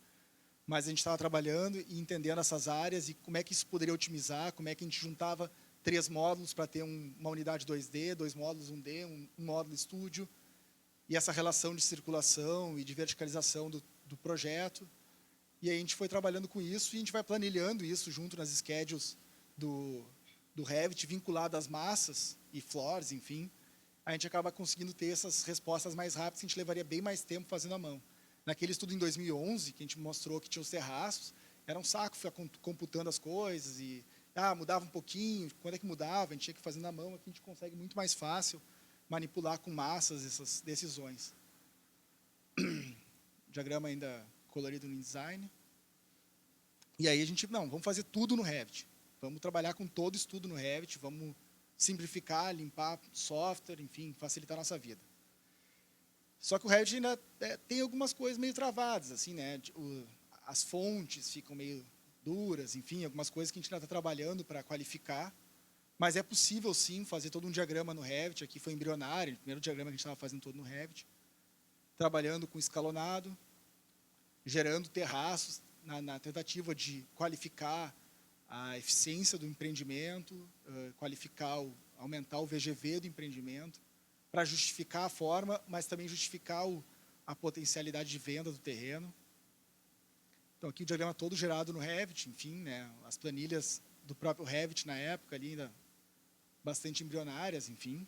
mas a gente estava trabalhando e entendendo essas áreas e como é que isso poderia otimizar, como é que a gente juntava 3 módulos para ter uma unidade 2D, 2 módulos 1D, um módulo estúdio, e essa relação de circulação e de verticalização do projeto. E aí a gente foi trabalhando com isso e a gente vai planilhando isso junto nas schedules do Revit, vinculado às massas e floors, enfim. A gente acaba conseguindo ter essas respostas mais rápidas, que a gente levaria bem mais tempo fazendo à mão. Naquele estudo em 2011, que a gente mostrou que tinha os terraços, era um saco ficar computando as coisas e mudava um pouquinho, quando é que mudava, a gente tinha que fazer na mão. Aqui a gente consegue muito mais fácil manipular com massas essas decisões. Diagrama ainda colorido no InDesign. E aí a gente, vamos fazer tudo no Revit. Vamos trabalhar com todo estudo no Revit, vamos simplificar, limpar software, enfim, facilitar a nossa vida. Só que o Revit ainda tem algumas coisas meio travadas, assim, né? As fontes ficam meio duras, enfim, algumas coisas que a gente ainda está trabalhando para qualificar. Mas é possível, sim, fazer todo um diagrama no Revit. Aqui foi embrionário, o primeiro diagrama que a gente estava fazendo todo no Revit. Trabalhando com escalonado, gerando terraços, na tentativa de qualificar a eficiência do empreendimento, aumentar o VGV do empreendimento, para justificar a forma, mas também justificar a potencialidade de venda do terreno. Então, aqui o diagrama todo gerado no Revit, enfim, né, as planilhas do próprio Revit na época, ali ainda bastante embrionárias, enfim.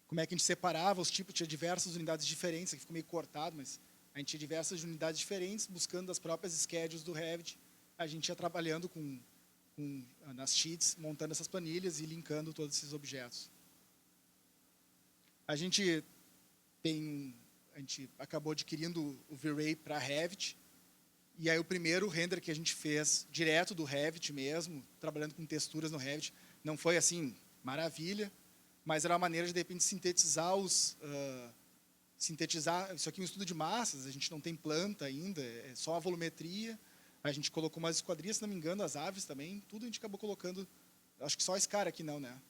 Como é que a gente separava os tipos, tinha diversas unidades diferentes, aqui ficou meio cortado, mas a gente tinha diversas unidades diferentes, buscando as próprias schedules do Revit. A gente ia trabalhando nas sheets, montando essas planilhas e linkando todos esses objetos. A gente acabou adquirindo o V-Ray para Revit, e aí o primeiro render que a gente fez direto do Revit mesmo, trabalhando com texturas no Revit, não foi assim, maravilha, mas era uma maneira de repente sintetizar isso aqui é um estudo de massas, a gente não tem planta ainda, é só a volumetria. A gente colocou umas esquadrias, se não me engano, as aves também, tudo a gente acabou colocando, acho que só esse cara aqui não, né?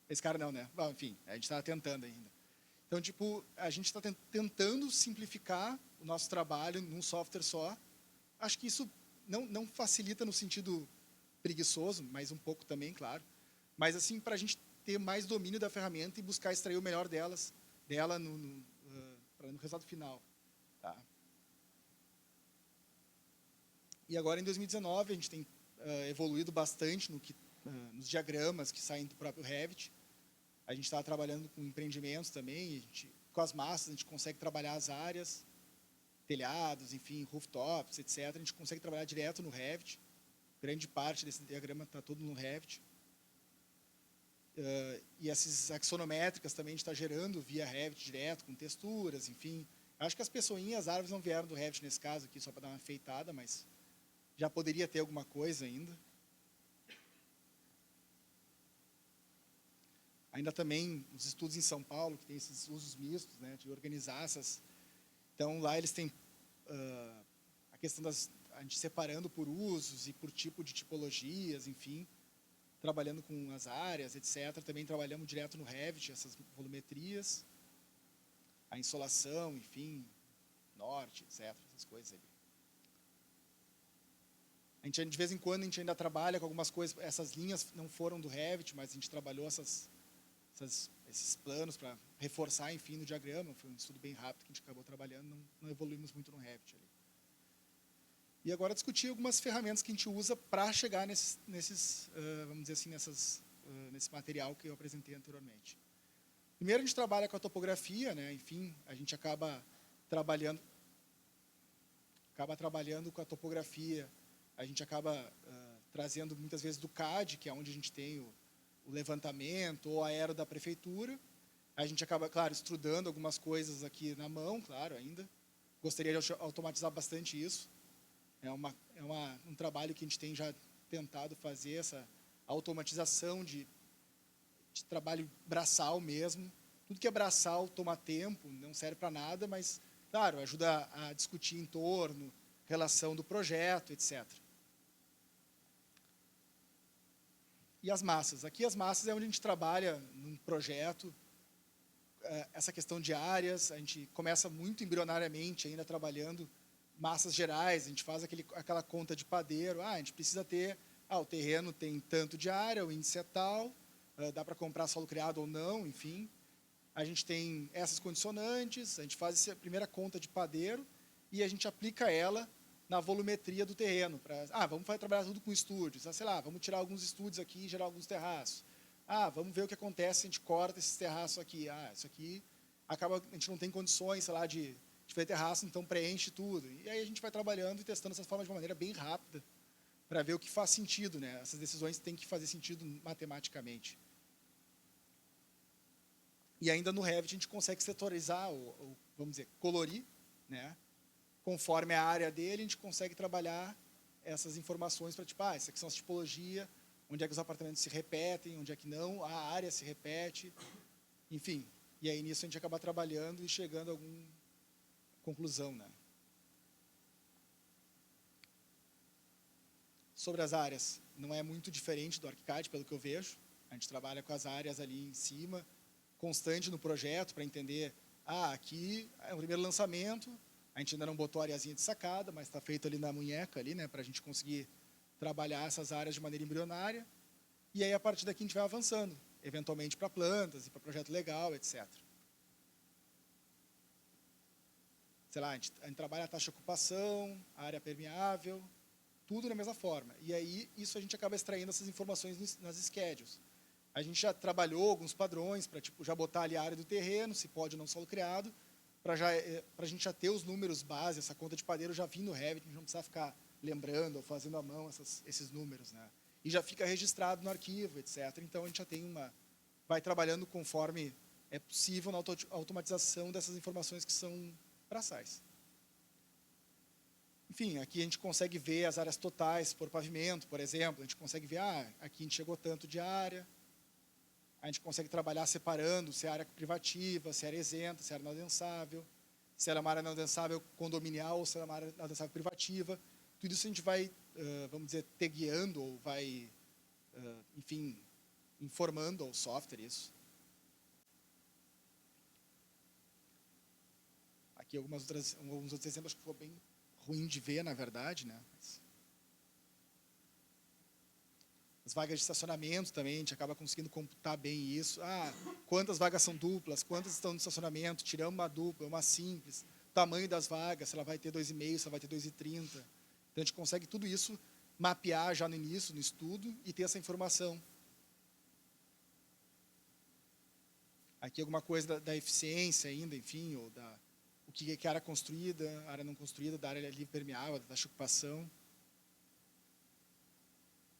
Esse cara não, né? Bom, enfim, a gente estava tentando ainda. Então, a gente está tentando simplificar o nosso trabalho num software só. Acho que isso não facilita no sentido preguiçoso, mas um pouco também, claro. Mas, assim, para a gente ter mais domínio da ferramenta e buscar extrair o melhor delas dela no resultado final. Tá? E agora, em 2019, a gente tem evoluído bastante nos diagramas que saem do próprio Revit. A gente está trabalhando com empreendimentos também, com as massas a gente consegue trabalhar as áreas, telhados, enfim, rooftops, etc. A gente consegue trabalhar direto no Revit. Grande parte desse diagrama está todo no Revit. E essas axonométricas também a gente está gerando via Revit direto, com texturas, enfim. Acho que as pessoinhas, as árvores não vieram do Revit nesse caso aqui, só para dar uma enfeitada, mas já poderia ter alguma coisa ainda. Ainda também os estudos em São Paulo, que tem esses usos mistos, né, de organizar essas... Então, lá eles têm a questão a gente separando por usos e por tipo de tipologias, enfim, trabalhando com as áreas, etc. Também trabalhamos direto no Revit, essas volumetrias, a insolação, enfim, norte, etc., essas coisas ali. A gente, de vez em quando, a gente ainda trabalha com algumas coisas, essas linhas não foram do Revit, mas a gente trabalhou esses planos para reforçar, enfim, no diagrama. Foi um estudo bem rápido que a gente acabou trabalhando, não evoluímos muito no Revit ali. E agora discutir algumas ferramentas que a gente usa para chegar vamos dizer assim, nesse material que eu apresentei anteriormente. Primeiro, a gente trabalha com a topografia, né? Enfim, a gente acaba trabalhando com a topografia, a gente acaba trazendo muitas vezes do CAD, que é onde a gente tem o levantamento ou aero da prefeitura. A gente acaba, claro, estudando algumas coisas aqui na mão, claro, ainda. Gostaria de automatizar bastante isso. É um trabalho que a gente tem já tentado fazer, essa automatização de trabalho braçal mesmo. Tudo que é braçal toma tempo, não serve para nada, mas, claro, ajuda a discutir em torno, relação do projeto, etc. E as massas. Aqui as massas é onde a gente trabalha num projeto, essa questão de áreas, a gente começa muito embrionariamente ainda trabalhando massas gerais, a gente faz aquela conta de padeiro, a gente precisa ter, o terreno tem tanto de área, o índice é tal, dá para comprar solo criado ou não, enfim. A gente tem essas condicionantes, a gente faz essa primeira conta de padeiro e a gente aplica ela na volumetria do terreno. Vamos trabalhar tudo com estúdios, sei lá, vamos tirar alguns estúdios aqui e gerar alguns terraços. Vamos ver o que acontece se a gente corta esses terraços aqui. Isso aqui acaba, a gente não tem condições, sei lá, de fazer terraço, então preenche tudo. E aí a gente vai trabalhando e testando essas formas de uma maneira bem rápida para ver o que faz sentido, né? Essas decisões têm que fazer sentido matematicamente. E ainda no Revit a gente consegue setorizar, vamos dizer, colorir, né? Conforme a área dele, a gente consegue trabalhar essas informações para, isso aqui são as tipologias, onde é que os apartamentos se repetem, onde é que não, a área se repete, enfim. E aí nisso a gente acaba trabalhando e chegando a alguma conclusão, né? Sobre as áreas, não é muito diferente do ArchiCAD, pelo que eu vejo. A gente trabalha com as áreas ali em cima, constante no projeto, para entender, aqui é o primeiro lançamento, a gente ainda não botou a areazinha de sacada, mas está feito ali na munheca, ali, né, para a gente conseguir trabalhar essas áreas de maneira embrionária. E aí, a partir daqui, a gente vai avançando, eventualmente para plantas e para projeto legal, etc. Sei lá, a gente trabalha a taxa de ocupação, a área permeável, tudo da mesma forma. E aí, isso a gente acaba extraindo essas informações nas schedules. A gente já trabalhou alguns padrões para já botar ali a área do terreno, se pode ou não solo criado, para a gente já ter os números base, essa conta de padeiro já vir no Revit, a gente não precisa ficar lembrando ou fazendo à mão esses números, né? E já fica registrado no arquivo, etc. Então, a gente já tem vai trabalhando conforme é possível na automatização dessas informações que são braçais. Enfim, aqui a gente consegue ver as áreas totais por pavimento, por exemplo. A gente consegue ver, aqui a gente chegou tanto de área. A gente consegue trabalhar separando se é área privativa, se é área isenta, se é área não adensável, se é uma área não adensável condominial ou se é uma área não adensável privativa. Tudo isso a gente vai, vamos dizer, tagueando ou vai, enfim, informando ao software isso. Aqui alguns outros exemplos, acho que ficou bem ruim de ver, na verdade, né? As vagas de estacionamento também, a gente acaba conseguindo computar bem isso. Quantas vagas são duplas, quantas estão no estacionamento, tiramos uma dupla, uma simples, tamanho das vagas, se ela vai ter 2,5, se ela vai ter 2,30. Então, a gente consegue tudo isso mapear já no início, no estudo, e ter essa informação. Aqui alguma coisa da eficiência ainda, enfim, ou o que é área construída, área não construída, da área livre permeável, da taxa de ocupação.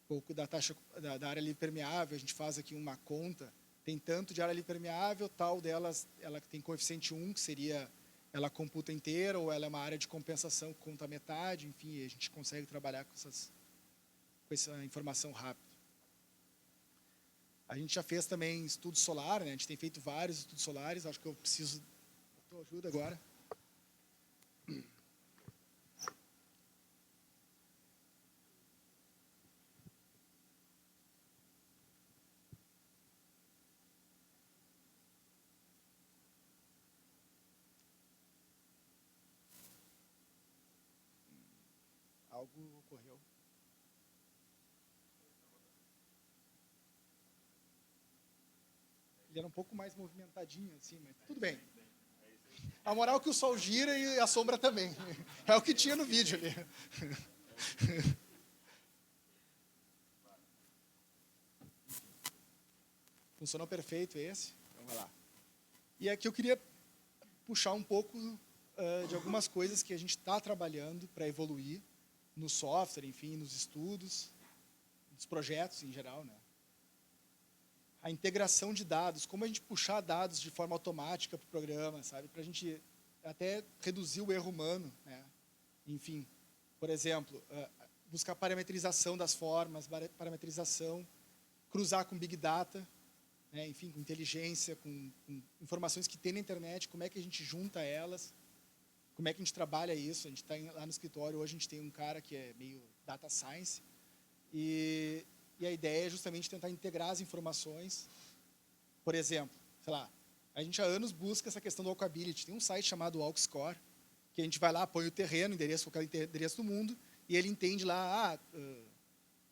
Um pouco da taxa da área livre permeável, a gente faz aqui uma conta, tem tanto de área livre permeável, tal delas, ela tem coeficiente 1, que seria, ela computa inteira, ou ela é uma área de compensação que conta metade, enfim, a gente consegue trabalhar com essa informação rápida. A gente já fez também estudo solar, né? A gente tem feito vários estudos solares, acho que eu preciso da tua ajuda agora. Algo ocorreu. Ele era um pouco mais movimentadinho, assim, mas tudo bem. A moral é que o sol gira e a sombra também. É o que tinha no vídeo ali. Funcionou perfeito esse? Então vai lá. E aqui eu queria puxar um pouco de algumas coisas que a gente está trabalhando para evoluir no software, enfim, nos estudos, nos projetos em geral, né? A integração de dados, como a gente puxar dados de forma automática para o programa, sabe? Para a gente até reduzir o erro humano, né? Enfim, por exemplo, buscar parametrização das formas, parametrização, cruzar com Big Data, né? Enfim, com inteligência, com informações que tem na internet, como é que a gente junta elas, como é que a gente trabalha isso. A gente está lá no escritório, hoje a gente tem um cara que é meio data science, e a ideia é justamente tentar integrar as informações. Por exemplo, sei lá, a gente há anos busca essa questão do walkability. Tem um site chamado WalkScore, que a gente vai lá, põe o terreno, endereço, qualquer endereço do mundo, e ele entende lá,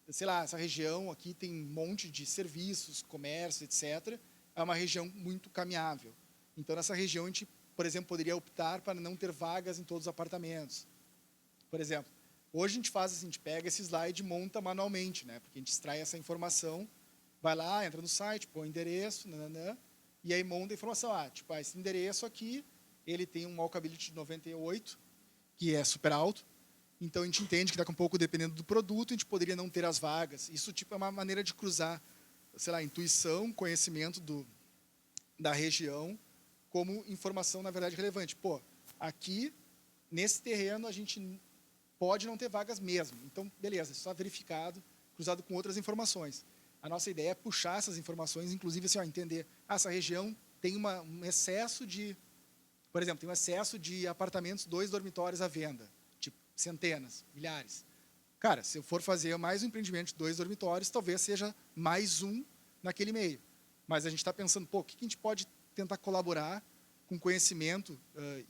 sei lá, essa região aqui tem um monte de serviços, comércio, etc. É uma região muito caminhável. Então, nessa região, a gente, por exemplo, poderia optar para não ter vagas em todos os apartamentos. Por exemplo, hoje a gente faz assim, a gente pega esse slide e monta manualmente, né? Porque a gente extrai essa informação, vai lá, entra no site, põe o endereço, nananã, e aí monta a informação. Esse endereço aqui, ele tem um walkability de 98, que é super alto. Então, a gente entende que daqui a pouco, dependendo do produto, a gente poderia não ter as vagas. Isso é uma maneira de cruzar, sei lá, intuição, conhecimento da região, como informação, na verdade, relevante. Pô, aqui, nesse terreno, a gente pode não ter vagas mesmo. Então, beleza, só verificado, cruzado com outras informações. A nossa ideia é puxar essas informações, inclusive assim, entender, essa região tem um excesso de, por exemplo, tem um excesso de apartamentos, 2 dormitórios à venda, tipo, centenas, milhares. Cara, se eu for fazer mais um empreendimento de 2 dormitórios, talvez seja mais um naquele meio. Mas a gente está pensando, pô, o que a gente pode tentar colaborar com conhecimento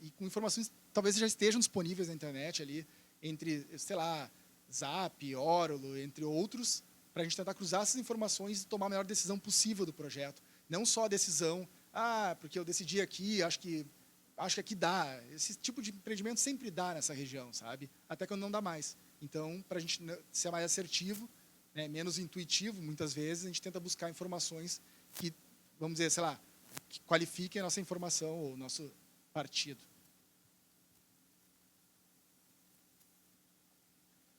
e com informações que talvez já estejam disponíveis na internet ali, entre, sei lá, Zap, Orulo, entre outros, para a gente tentar cruzar essas informações e tomar a melhor decisão possível do projeto. Não só a decisão, porque eu decidi aqui, acho que aqui dá. Esse tipo de empreendimento sempre dá nessa região, sabe? Até quando não dá mais. Então, para a gente ser mais assertivo, né, menos intuitivo, muitas vezes, a gente tenta buscar informações que, vamos dizer, sei lá, que qualifiquem a nossa informação ou o nosso partido.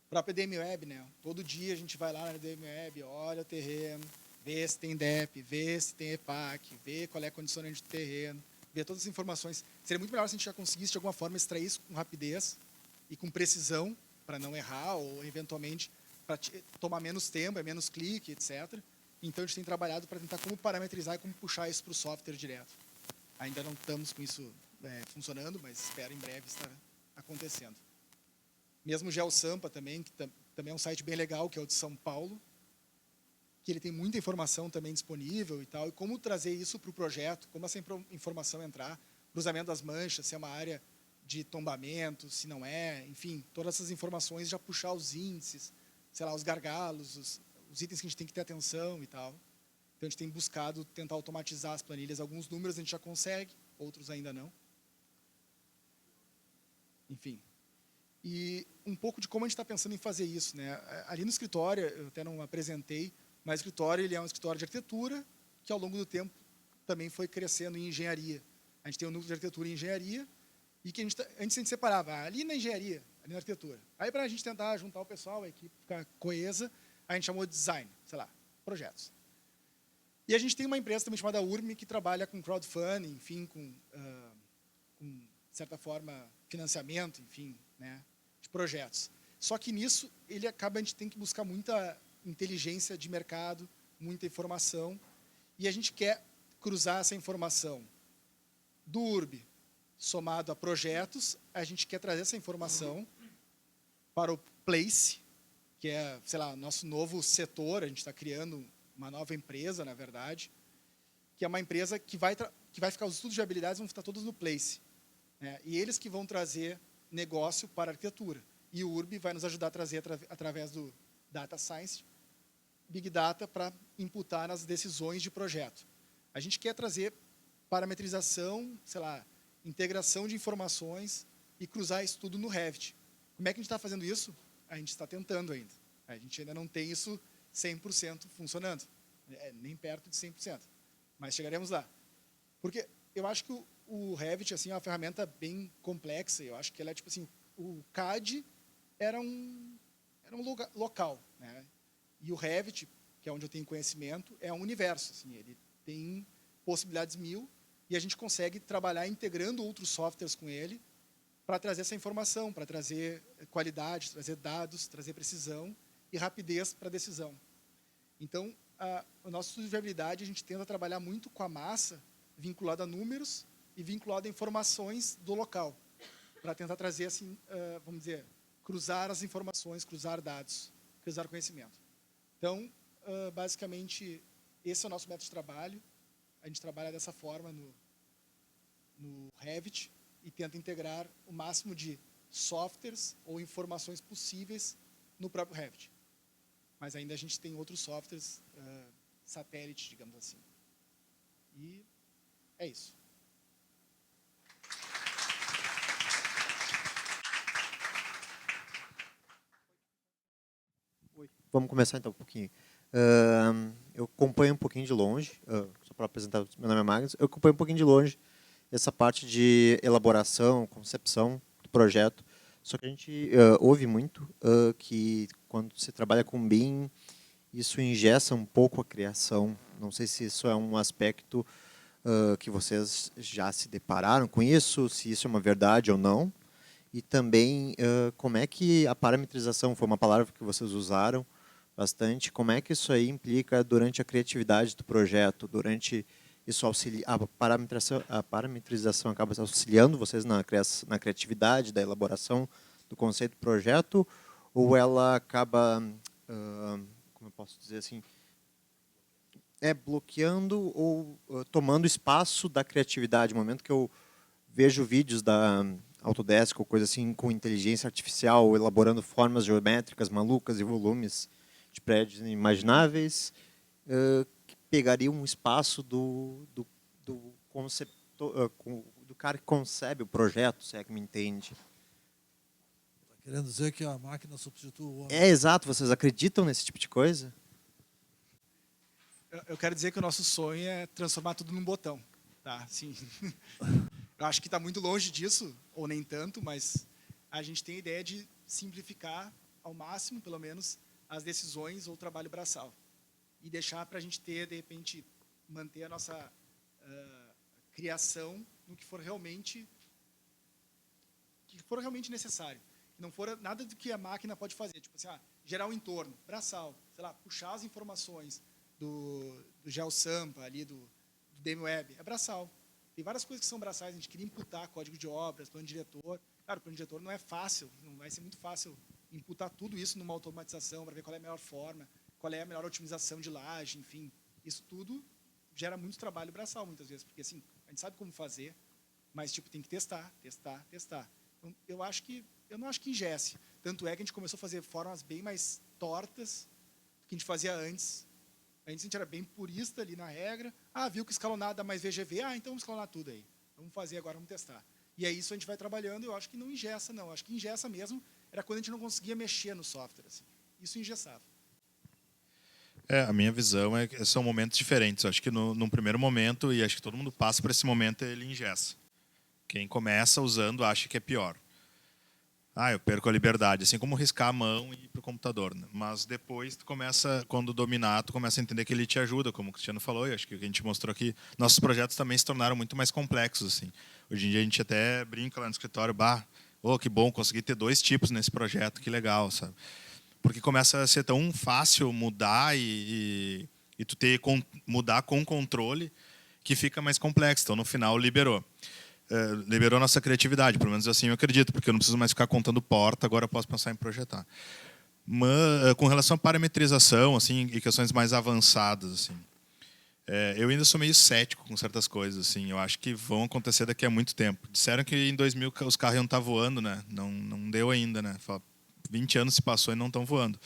A própria DM Web, né? Todo dia a gente vai lá na DM Web, olha o terreno, vê se tem DEP, vê se tem EPAC, vê qual é a condicionante do terreno, vê todas as informações. Seria muito melhor se a gente já conseguisse, de alguma forma, extrair isso com rapidez e com precisão, para não errar, ou, eventualmente, para tomar menos tempo, menos clique, etc. Então, a gente tem trabalhado para tentar como parametrizar e como puxar isso para o software direto. Ainda não estamos com isso funcionando, mas espero em breve estar acontecendo. Mesmo o GeoSampa também, que também é um site bem legal, que é o de São Paulo, que ele tem muita informação também disponível e tal, e como trazer isso para o projeto, como essa informação entrar, cruzamento das manchas, se é uma área de tombamento, se não é, enfim, todas essas informações, já puxar os índices, sei lá, os gargalos, os itens que a gente tem que ter atenção e tal. Então, a gente tem buscado tentar automatizar as planilhas. Alguns números a gente já consegue, outros ainda não. Enfim. E um pouco de como a gente está pensando em fazer isso, né? Ali no escritório, eu até não apresentei, mas o escritório ele é um escritório de arquitetura que, ao longo do tempo, também foi crescendo em engenharia. A gente tem um núcleo de arquitetura e engenharia e que antes a gente separava ali na engenharia, ali na arquitetura. Aí, para a gente tentar juntar o pessoal, a equipe ficar coesa, a gente chamou de design, sei lá, projetos. E a gente tem uma empresa também chamada URME, que trabalha com crowdfunding, enfim, com de certa forma, financiamento, enfim, né, de projetos. Só que nisso, a gente tem que buscar muita inteligência de mercado, muita informação, e a gente quer cruzar essa informação do URB somado a projetos, a gente quer trazer essa informação para o Place, que é, sei lá, nosso novo setor, a gente está criando uma nova empresa, na verdade, que é uma empresa que vai ficar, os estudos de habilidades vão estar todos no Place, né? E eles que vão trazer negócio para a arquitetura. E o URB vai nos ajudar a trazer, através do Data Science, Big Data para imputar nas decisões de projeto. A gente quer trazer parametrização, sei lá, integração de informações e cruzar isso tudo no Revit. Como é que a gente está fazendo isso? A gente está tentando ainda. A gente ainda não tem isso 100% funcionando, nem perto de 100%, mas chegaremos lá. Porque eu acho que o Revit assim, é uma ferramenta bem complexa, eu acho que ela é tipo assim, o CAD era um local, né? E o Revit, que é onde eu tenho conhecimento, é um universo, assim, ele tem possibilidades mil e a gente consegue trabalhar integrando outros softwares com ele para trazer essa informação, para trazer qualidade, trazer dados, trazer precisão e rapidez para a decisão. Então, o nosso estudo de viabilidade, a gente tenta trabalhar muito com a massa, vinculada a números e vinculada a informações do local, para tentar trazer, assim, vamos dizer, cruzar as informações, cruzar dados, cruzar conhecimento. Então, basicamente, esse é o nosso método de trabalho. A gente trabalha dessa forma no Revit e tenta integrar o máximo de softwares ou informações possíveis no próprio Revit. Mas ainda a gente tem outros softwares satélite, digamos assim. E é isso. Vamos começar então um pouquinho. Eu acompanho um pouquinho de longe, só para apresentar, meu nome é Magnus, eu acompanho um pouquinho de longe essa parte de elaboração, concepção do projeto, só que a gente ouve muito que quando você trabalha com BIM, isso engessa um pouco a criação. Não sei se isso é um aspecto que vocês já se depararam com isso, se isso é uma verdade ou não, e também como é que a parametrização, foi uma palavra que vocês usaram bastante, como é que isso aí implica durante a criatividade do projeto, durante isso a parametrização acaba auxiliando vocês na criatividade, da elaboração do conceito do projeto, ou ela acaba, como eu posso dizer assim, bloqueando ou tomando espaço da criatividade? No momento que eu vejo vídeos da Autodesk ou coisa assim, com inteligência artificial, elaborando formas geométricas malucas e volumes de prédios inimagináveis, que pegariam um espaço do cara que concebe o projeto, se é que me entende. Está querendo dizer que a máquina substitui o homem? Exato. Vocês acreditam nesse tipo de coisa? Eu quero dizer que o nosso sonho é transformar tudo num botão. Tá? Sim. Eu acho que está muito longe disso, ou nem tanto, mas a gente tem a ideia de simplificar ao máximo, pelo menos, as decisões ou o trabalho braçal. E deixar para a gente ter, de repente, manter a nossa criação no que for realmente necessário. Que não for nada do que a máquina pode fazer. Tipo assim, gerar um entorno, braçal, sei lá, puxar as informações do GeoSampa, ali do DMWeb, é braçal. Tem várias coisas que são braçais, a gente queria imputar código de obras, plano diretor. Claro, o plano diretor não é fácil, não vai ser muito fácil imputar tudo isso numa automatização para ver qual é a melhor forma, qual é a melhor otimização de laje, enfim. Isso tudo gera muito trabalho braçal, muitas vezes, porque assim, a gente sabe como fazer, mas tipo, tem que testar. Então, eu não acho que engesse. Tanto é que a gente começou a fazer formas bem mais tortas, que a gente fazia antes. Antes a gente era bem purista ali na regra. Viu que escalonar dá mais VGV? Então vamos escalonar tudo aí. Vamos fazer agora, vamos testar. E é isso a gente vai trabalhando. Eu acho que não engessa, não. Eu acho que engessa mesmo era quando a gente não conseguia mexer no software. Assim. Isso engessava. A minha visão é que são momentos diferentes. Eu acho que num primeiro momento, e acho que todo mundo passa por esse momento, ele engessa. Quem começa usando acha que é pior. Eu perco a liberdade, assim como riscar a mão e ir para o computador. Né? Mas depois, tu começa, quando dominar, tu começa a entender que ele te ajuda, como o Cristiano falou, e acho que o que a gente mostrou aqui, nossos projetos também se tornaram muito mais complexos. Assim. Hoje em dia a gente até brinca lá no escritório, que bom, consegui ter 2 tipos nesse projeto, que legal, sabe? Porque começa a ser tão fácil mudar e tu mudar com controle que fica mais complexo. Então, no final, liberou nossa criatividade, pelo menos assim eu acredito, porque eu não preciso mais ficar contando porta, agora eu posso pensar em projetar. Mas, com relação à parametrização assim, e questões mais avançadas, assim, eu ainda sou meio cético com certas coisas. Assim, eu acho que vão acontecer daqui a muito tempo. Disseram que em 2000 os carros iam estar voando, né? Não deu ainda, né? 20 anos se passou e não estão voando.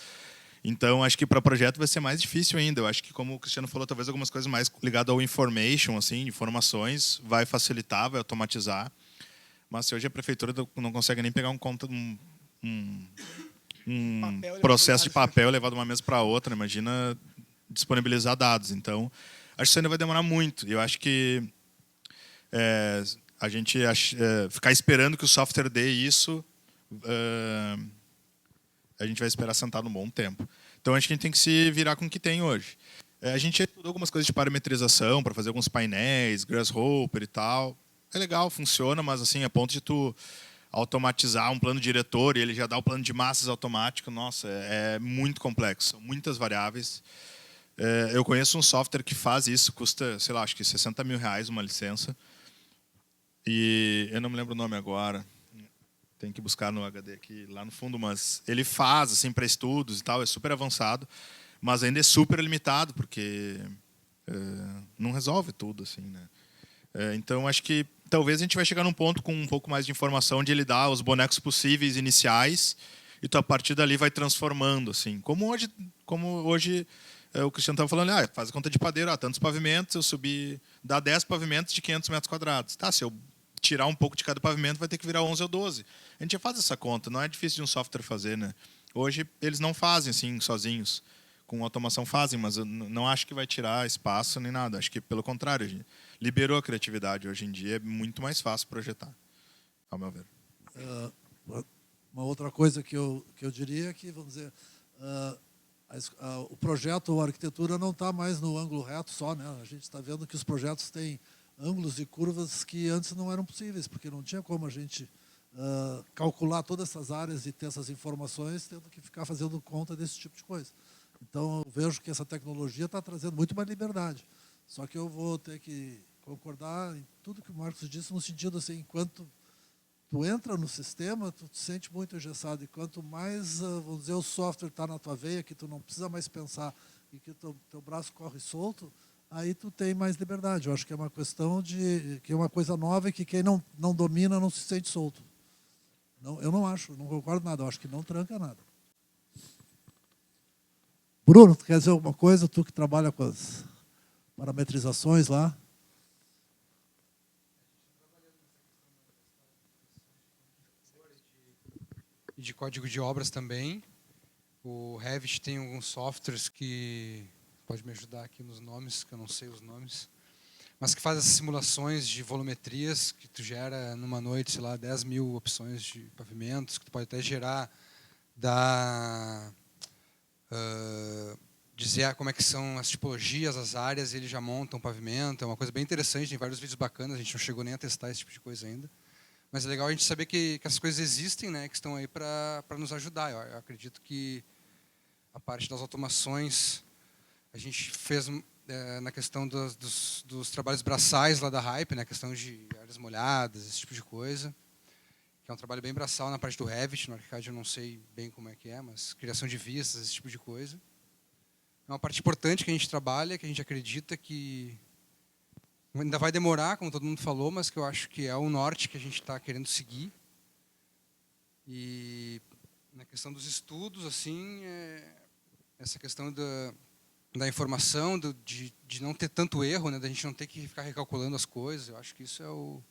Então, acho que para projeto vai ser mais difícil ainda. Eu acho que, como o Cristiano falou, talvez algumas coisas mais ligadas ao information, assim, informações, vai facilitar, vai automatizar. Mas se hoje a prefeitura não consegue nem pegar um processo de papel levado de uma mesa para outra, imagina disponibilizar dados. Então, acho que isso ainda vai demorar muito. E eu acho que a gente ficar esperando que o software dê isso... a gente vai esperar sentado um bom tempo. Então, acho que a gente tem que se virar com o que tem hoje. A gente estudou algumas coisas de parametrização para fazer alguns painéis, Grasshopper e tal. É legal, funciona, mas assim, a ponto de tu automatizar um plano diretor e ele já dá o plano de massas automático, nossa, é muito complexo. São muitas variáveis. Eu conheço um software que faz isso, custa, sei lá, acho que R$60 mil uma licença. E eu não me lembro o nome agora. Tem que buscar no HD aqui, lá no fundo, mas ele faz assim para estudos e tal, é super avançado, mas ainda é super limitado, porque não resolve tudo. Assim, né? Então, acho que talvez a gente vai chegar num ponto com um pouco mais de informação de ele dar os bonecos possíveis iniciais e tu, a partir dali, vai transformando. Assim. Como hoje o Cristiano estava falando, faz a conta de padeiro, tantos pavimentos, eu subi, dá 10 pavimentos de 500 metros quadrados. Tá, se eu tirar um pouco de cada pavimento, vai ter que virar 11 ou 12. A gente já faz essa conta, não é difícil de um software fazer. Né? Hoje, eles não fazem assim, sozinhos. Com automação fazem, mas eu não acho que vai tirar espaço nem nada. Acho que, pelo contrário, liberou a criatividade. Hoje em dia é muito mais fácil projetar, ao meu ver. Uma outra coisa que eu diria é que, vamos dizer, o projeto ou a arquitetura não está mais no ângulo reto só. Né? A gente está vendo que os projetos têm ângulos e curvas que antes não eram possíveis, porque não tinha como a gente calcular todas essas áreas e ter essas informações, tendo que ficar fazendo conta desse tipo de coisa. Então, eu vejo que essa tecnologia está trazendo muito mais liberdade. Só que eu vou ter que concordar em tudo que o Marcos disse, no sentido assim, enquanto tu entra no sistema, tu te sente muito engessado. E quanto mais, vamos dizer, o software está na tua veia, que tu não precisa mais pensar e que teu braço corre solto, aí tu tem mais liberdade. Eu acho que é uma questão que é uma coisa nova e que quem não domina não se sente solto. Não, eu não acho, não concordo nada. Eu acho que não tranca nada. Bruno, tu quer dizer alguma coisa? Tu que trabalha com as parametrizações lá. E de código de obras também. O Revit tem alguns softwares que... Pode me ajudar aqui nos nomes, que eu não sei os nomes. Mas que faz essas simulações de volumetrias que tu gera numa noite, sei lá, 10 mil opções de pavimentos, que tu pode até gerar, dizer como é que são as tipologias, as áreas, e ele já monta um pavimento. É uma coisa bem interessante, tem vários vídeos bacanas, a gente não chegou nem a testar esse tipo de coisa ainda. Mas é legal a gente saber que essas coisas existem, né, que estão aí para nos ajudar. Eu acredito que a parte das automações, a gente fez na questão dos trabalhos braçais lá da Hype, né, a questão de áreas molhadas, esse tipo de coisa, que é um trabalho bem braçal na parte do Revit. No ArchiCAD eu não sei bem como é que é, mas criação de vistas, esse tipo de coisa. É uma parte importante que a gente trabalha, que a gente acredita que ainda vai demorar, como todo mundo falou, mas que eu acho que é o norte que a gente está querendo seguir. E na questão dos estudos, assim, essa questão da informação, de não ter tanto erro, né, da gente não ter que ficar recalculando as coisas. Eu acho que isso é o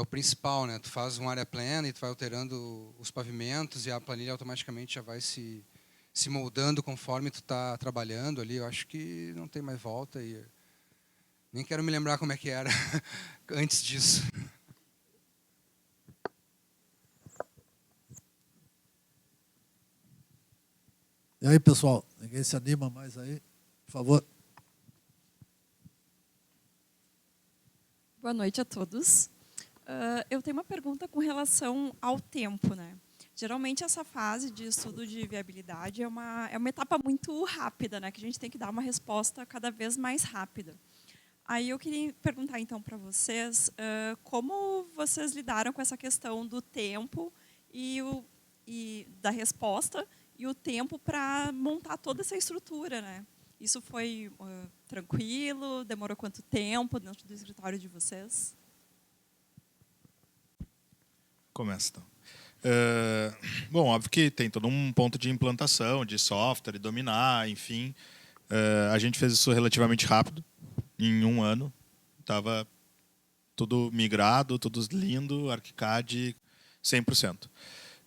principal, né? Tu faz uma área plana e tu vai alterando os pavimentos e a planilha automaticamente já vai se moldando conforme tu está trabalhando ali. Eu acho que não tem mais volta e nem quero me lembrar como é que era antes disso. E aí, pessoal, ninguém se anima mais aí? Por favor. Boa noite a todos. Eu tenho uma pergunta com relação ao tempo, né? Geralmente essa fase de estudo de viabilidade é uma etapa muito rápida, né? Que a gente tem que dar uma resposta cada vez mais rápida. Aí eu queria perguntar então para vocês como vocês lidaram com essa questão do tempo e da resposta e o tempo para montar toda essa estrutura, né? Isso foi tranquilo? Demorou quanto tempo dentro do escritório de vocês? Começa, então. Bom, óbvio que tem todo um ponto de implantação, de software, dominar, enfim. A gente fez isso relativamente rápido, em 1 ano. Estava tudo migrado, tudo lindo, ArchiCAD 100%.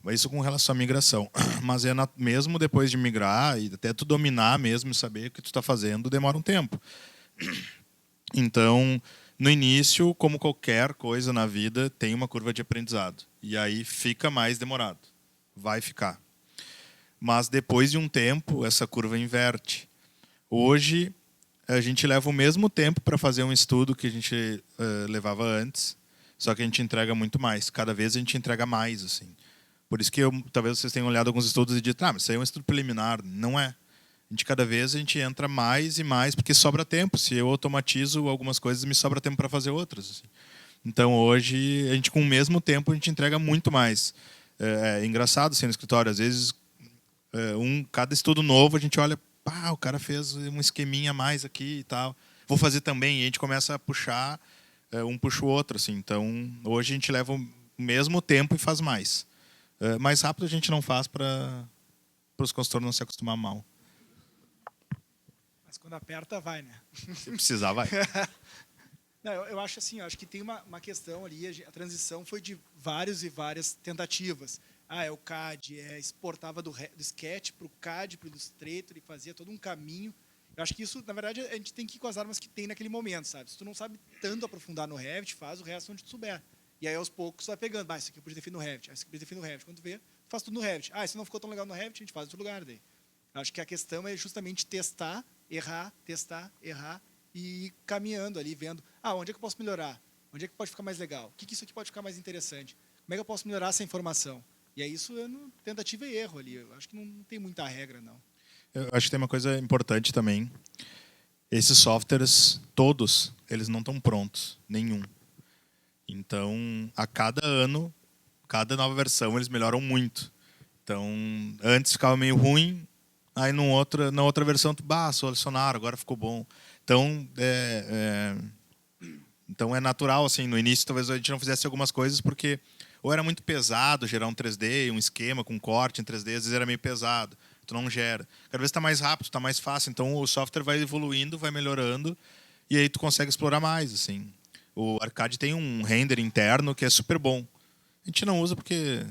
Mas isso com relação à migração. Mas mesmo depois de migrar, e até tu dominar mesmo e saber o que tu está fazendo, demora um tempo. Então, no início, como qualquer coisa na vida, tem uma curva de aprendizado. E aí fica mais demorado. Vai ficar. Mas depois de um tempo, essa curva inverte. Hoje, a gente leva o mesmo tempo para fazer um estudo que a gente levava antes, só que a gente entrega muito mais. Cada vez a gente entrega mais, assim. Por isso que talvez vocês tenham olhado alguns estudos e dito, mas isso aí é um estudo preliminar. Não é. Cada vez a gente entra mais e mais, porque sobra tempo. Se eu automatizo algumas coisas, me sobra tempo para fazer outras. Assim. Então, hoje, com o mesmo tempo, a gente entrega muito mais. É engraçado, assim, no escritório. Às vezes, cada estudo novo, a gente olha, o cara fez um esqueminha a mais aqui e tal. Vou fazer também. E a gente começa a puxar, um puxa o outro. Assim. Então, hoje, a gente leva o mesmo tempo e faz mais. Mais rápido a gente não faz para os consultores não se acostumar mal. Mas quando aperta, vai, né? Se precisar, vai. Não, eu acho assim, eu acho que tem uma questão ali, a transição foi de várias e várias tentativas. É o CAD, exportava do Sketch para o CAD, para o Illustrator e fazia todo um caminho. Eu acho que isso, na verdade, a gente tem que ir com as armas que tem naquele momento, sabe? Se tu não sabe tanto aprofundar no Revit, faz o resto onde tu souber. E aí, aos poucos, vai pegando. Isso aqui eu podia ter feito no Revit. Isso aqui eu podia ter feito no Revit. Quando tu vê, faz tudo no Revit. Isso não ficou tão legal no Revit, a gente faz em outro lugar. Daí. Acho que a questão é justamente testar, errar e ir caminhando ali, vendo onde é que eu posso melhorar? Onde é que pode ficar mais legal? O que isso aqui pode ficar mais interessante? Como é que eu posso melhorar essa informação? E aí isso é tentativa e erro ali. Eu acho que não tem muita regra, não. Eu acho que tem uma coisa importante também. Esses softwares, todos, eles não estão prontos. Nenhum. Então, a cada ano, cada nova versão, eles melhoram muito. Então, antes ficava meio ruim, aí na outra versão, solucionaram, agora ficou bom. Então, então é natural, assim, no início talvez a gente não fizesse algumas coisas porque ou era muito pesado gerar um 3D, um esquema com corte em 3D, às vezes era meio pesado, tu não gera. Cada vez está mais rápido, está mais fácil, então o software vai evoluindo, vai melhorando, e aí tu consegue explorar mais, assim. O ArchiCAD tem um render interno que é super bom. A gente não usa porque,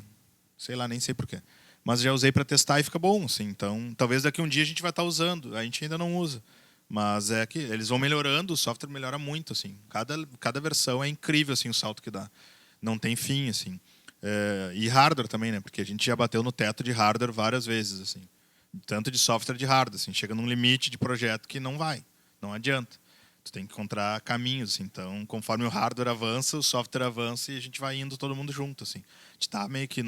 sei lá, nem sei porquê. Mas já usei para testar e fica bom. Assim. Então, talvez daqui um dia a gente vai estar usando. A gente ainda não usa. Mas é que eles vão melhorando, o software melhora muito. Assim. Cada versão é incrível assim, o salto que dá. Não tem fim. Assim. E hardware também, né? Porque a gente já bateu no teto de hardware várias vezes. Assim. Tanto de software de hardware. Assim. Chega num limite de projeto que não vai. Não adianta. Tu tem que encontrar caminhos, assim. Então, conforme o hardware avança, o software avança e a gente vai indo todo mundo junto, assim. A gente está meio que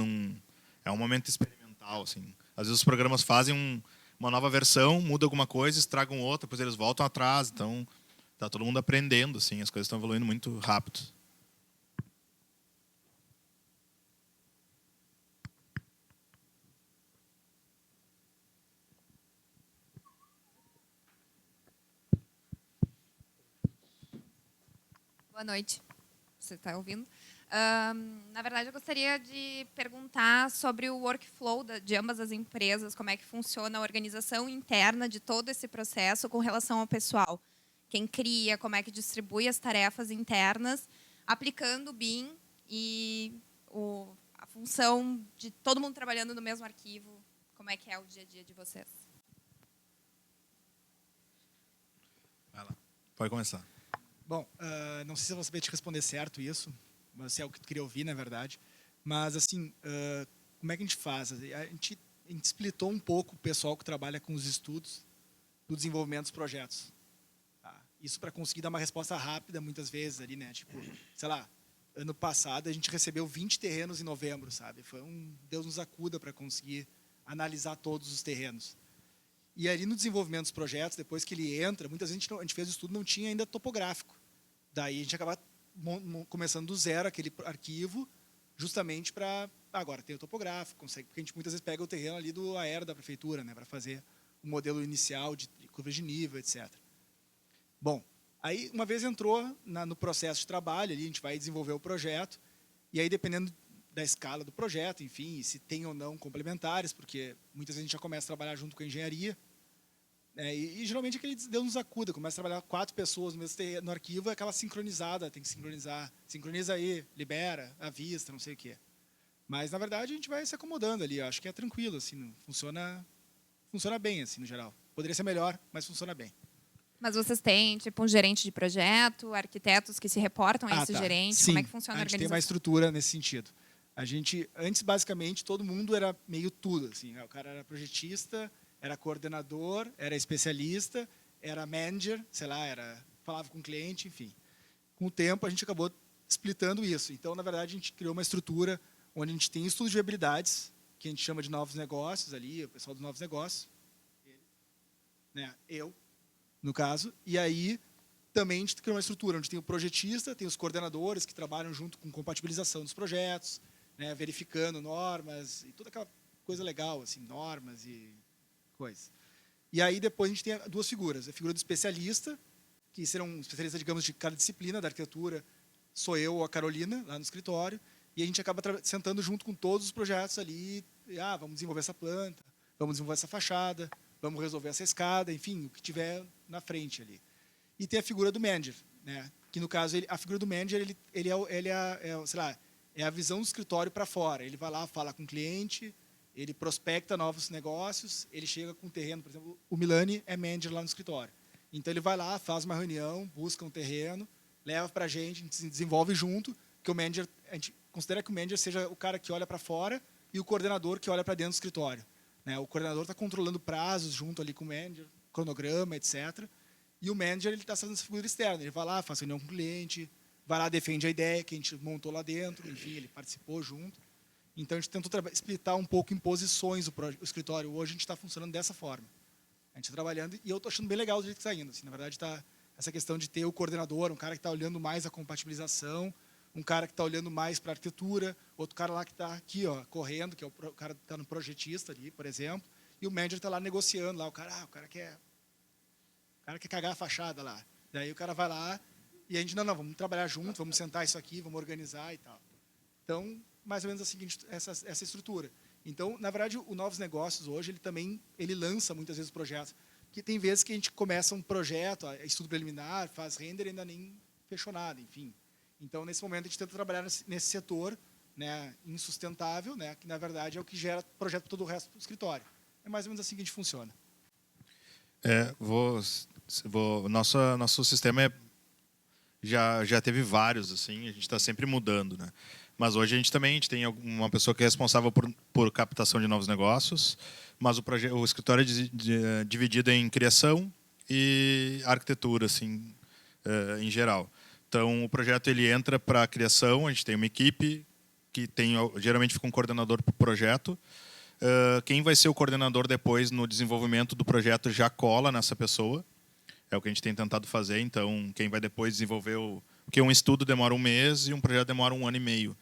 é um momento experimental, assim. Às vezes os programas fazem uma nova versão, muda alguma coisa, estragam outra, depois eles voltam atrás. Então, tá todo mundo aprendendo, assim. As coisas estão evoluindo muito rápido. Boa noite. Você está ouvindo? Na verdade, eu gostaria de perguntar sobre o workflow de ambas as empresas, como é que funciona a organização interna de todo esse processo com relação ao pessoal. Quem cria, como é que distribui as tarefas internas, aplicando o BIM e a função de todo mundo trabalhando no mesmo arquivo. Como é que é o dia a dia de vocês? Vai lá. Pode começar. Bom, não sei se eu vou saber te responder certo isso, mas se é o que tu queria ouvir, na verdade. Mas, assim, como é que a gente faz? A gente splitou um pouco o pessoal que trabalha com os estudos do desenvolvimento dos projetos. Tá? Isso para conseguir dar uma resposta rápida, muitas vezes, ali, né? Tipo, sei lá, ano passado a gente recebeu 20 terrenos em novembro, sabe? Foi um Deus nos acuda para conseguir analisar todos os terrenos. E ali no desenvolvimento dos projetos, depois que ele entra, muitas vezes a gente fez o estudo não tinha ainda topográfico. Daí a gente acaba começando do zero aquele arquivo, justamente para agora ter o topográfico, porque a gente muitas vezes pega o terreno ali do aero da prefeitura, né, para fazer o modelo inicial de curva de nível, etc. Bom, aí uma vez entrou no processo de trabalho, ali a gente vai desenvolver o projeto, e aí dependendo da escala do projeto, enfim, se tem ou não complementares, porque muitas vezes a gente já começa a trabalhar junto com a engenharia, e geralmente aquele Deus nos acuda, começa a trabalhar 4 pessoas no arquivo, é aquela sincronizada, tem que sincronizar, sincroniza aí, libera, avista, não sei o quê. Mas, na verdade, a gente vai se acomodando ali, eu acho que é tranquilo, assim, funciona bem, assim, no geral. Poderia ser melhor, mas funciona bem. Mas vocês têm, tipo, um gerente de projeto, arquitetos que se reportam a esse tá. gerente? Sim, como é que funciona a a gente organização? tem uma estrutura nesse sentido. A gente, antes, basicamente, todo mundo era meio tudo, assim, o cara era projetista, era coordenador, era especialista, era manager, sei lá, falava com o cliente, enfim. Com o tempo, a gente acabou splitando isso. Então, na verdade, a gente criou uma estrutura onde a gente tem estudo de viabilidades, que a gente chama de novos negócios ali, o pessoal dos novos negócios, né, eu, no caso, e aí também a gente criou uma estrutura onde tem o projetista, tem os coordenadores que trabalham junto com compatibilização dos projetos, né, verificando normas e toda aquela coisa legal, assim, normas e coisas. E aí depois a gente tem 2 figuras. A figura do especialista, que será um especialista, digamos, de cada disciplina da arquitetura, sou eu ou a Carolina, lá no escritório, e a gente acaba sentando junto com todos os projetos ali, vamos desenvolver essa planta, vamos desenvolver essa fachada, vamos resolver essa escada, enfim, o que tiver na frente ali. E tem a figura do manager, né, que no caso, a figura do manager, é a visão do escritório para fora. Ele vai lá, fala com o cliente, ele prospecta novos negócios, ele chega com um terreno, por exemplo, o Milani é manager lá no escritório. Então ele vai lá, faz uma reunião, busca um terreno, leva para a gente desenvolve junto, que o manager, a gente considera que o manager seja o cara que olha para fora e o coordenador que olha para dentro do escritório. Né? O coordenador está controlando prazos junto ali com o manager, cronograma, etc. E o manager está fazendo essa figura externa. Ele vai lá, faz reunião com o cliente, vai lá, defende a ideia que a gente montou lá dentro, enfim, ele participou junto. Então, a gente tentou splitar um pouco em posições o escritório. Hoje, a gente está funcionando dessa forma. A gente está trabalhando, e eu estou achando bem legal o jeito que está indo. Assim, na verdade, está essa questão de ter o coordenador, um cara que está olhando mais a compatibilização, um cara que está olhando mais para a arquitetura, outro cara lá que está aqui, ó, correndo, que é o cara que está no projetista ali, por exemplo, e o manager está lá negociando, lá, o cara quer cagar a fachada lá. Daí o cara vai lá, e a gente, não, vamos trabalhar junto, vamos sentar isso aqui, vamos organizar e tal. Então, mais ou menos a seguinte, essa estrutura. Então, na verdade, o Novos Negócios hoje, ele lança muitas vezes projetos. Que tem vezes que a gente começa um projeto, estudo preliminar, faz render e ainda nem fechou nada, enfim. Então, nesse momento, a gente tenta trabalhar nesse setor, né, insustentável, né, que, na verdade, é o que gera projeto para todo o resto do escritório. É mais ou menos assim que a gente funciona. Nosso sistema já teve vários, assim, a gente está sempre mudando, né? Mas hoje a gente tem uma pessoa que é responsável por captação de novos negócios, mas o escritório é dividido em criação e arquitetura, assim, em geral. Então, o projeto ele entra para a criação, a gente tem uma equipe que geralmente fica um coordenador para o projeto. Quem vai ser o coordenador depois no desenvolvimento do projeto já cola nessa pessoa. É o que a gente tem tentado fazer. Então, quem vai depois desenvolver porque um estudo demora 1 mês e um projeto demora 1 ano e meio.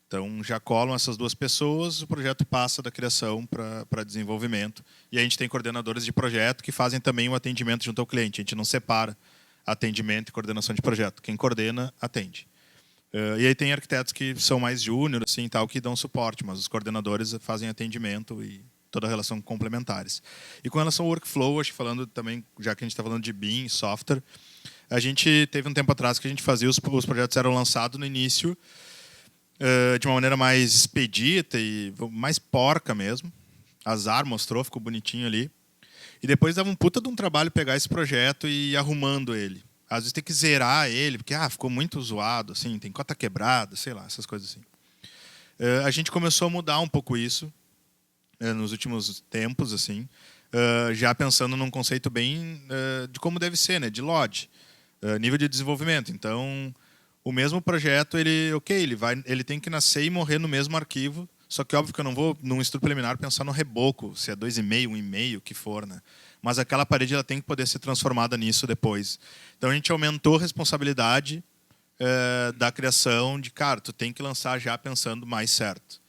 Então, já colam essas 2 pessoas, o projeto passa da criação para desenvolvimento. E a gente tem coordenadores de projeto que fazem também o atendimento junto ao cliente. A gente não separa atendimento e coordenação de projeto. Quem coordena, atende. E aí tem arquitetos que são mais júnior, assim, tal, que dão suporte, mas os coordenadores fazem atendimento e toda a relação complementares. E com relação ao workflow, acho que falando também, já que a gente está falando de BIM, software, a gente teve um tempo atrás que a gente fazia, os projetos eram lançados no início de uma maneira mais expedita e mais porca mesmo. A Zar mostrou, ficou bonitinho ali. E depois dava um puta de um trabalho pegar esse projeto e ir arrumando ele. Às vezes tem que zerar ele, porque ficou muito zoado, assim, tem cota quebrada, sei lá, essas coisas assim. A gente começou a mudar um pouco isso nos últimos tempos, assim, já pensando num conceito bem de como deve ser, né, de LOD, nível de desenvolvimento. Então, o mesmo projeto, ele tem que nascer e morrer no mesmo arquivo, só que óbvio que eu não vou, num estudo preliminar, pensar no reboco, se é 2,5, 1,5, o que for, né? Mas aquela parede ela tem que poder ser transformada nisso depois. Então a gente aumentou a responsabilidade da criação de, cara, tu tem que lançar já pensando mais certo.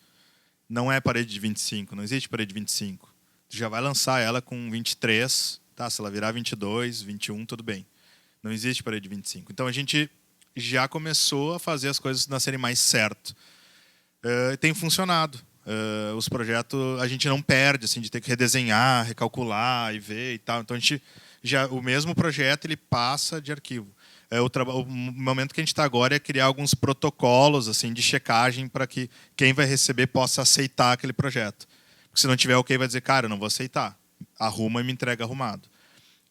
Não é parede de 25, não existe parede de 25. Tu já vai lançar ela com 23, tá? Se ela virar 22, 21, tudo bem. Não existe parede de 25. Então a gente já começou a fazer as coisas nascerem mais certo. Tem funcionado. Os projetos a gente não perde assim de ter que redesenhar, recalcular e ver e tal. Então a gente o mesmo projeto ele passa de arquivo. O momento que a gente está agora é criar alguns protocolos assim de checagem para que quem vai receber possa aceitar aquele projeto. Porque se não tiver ok vai dizer, cara, eu não vou aceitar. Arruma e me entrega arrumado.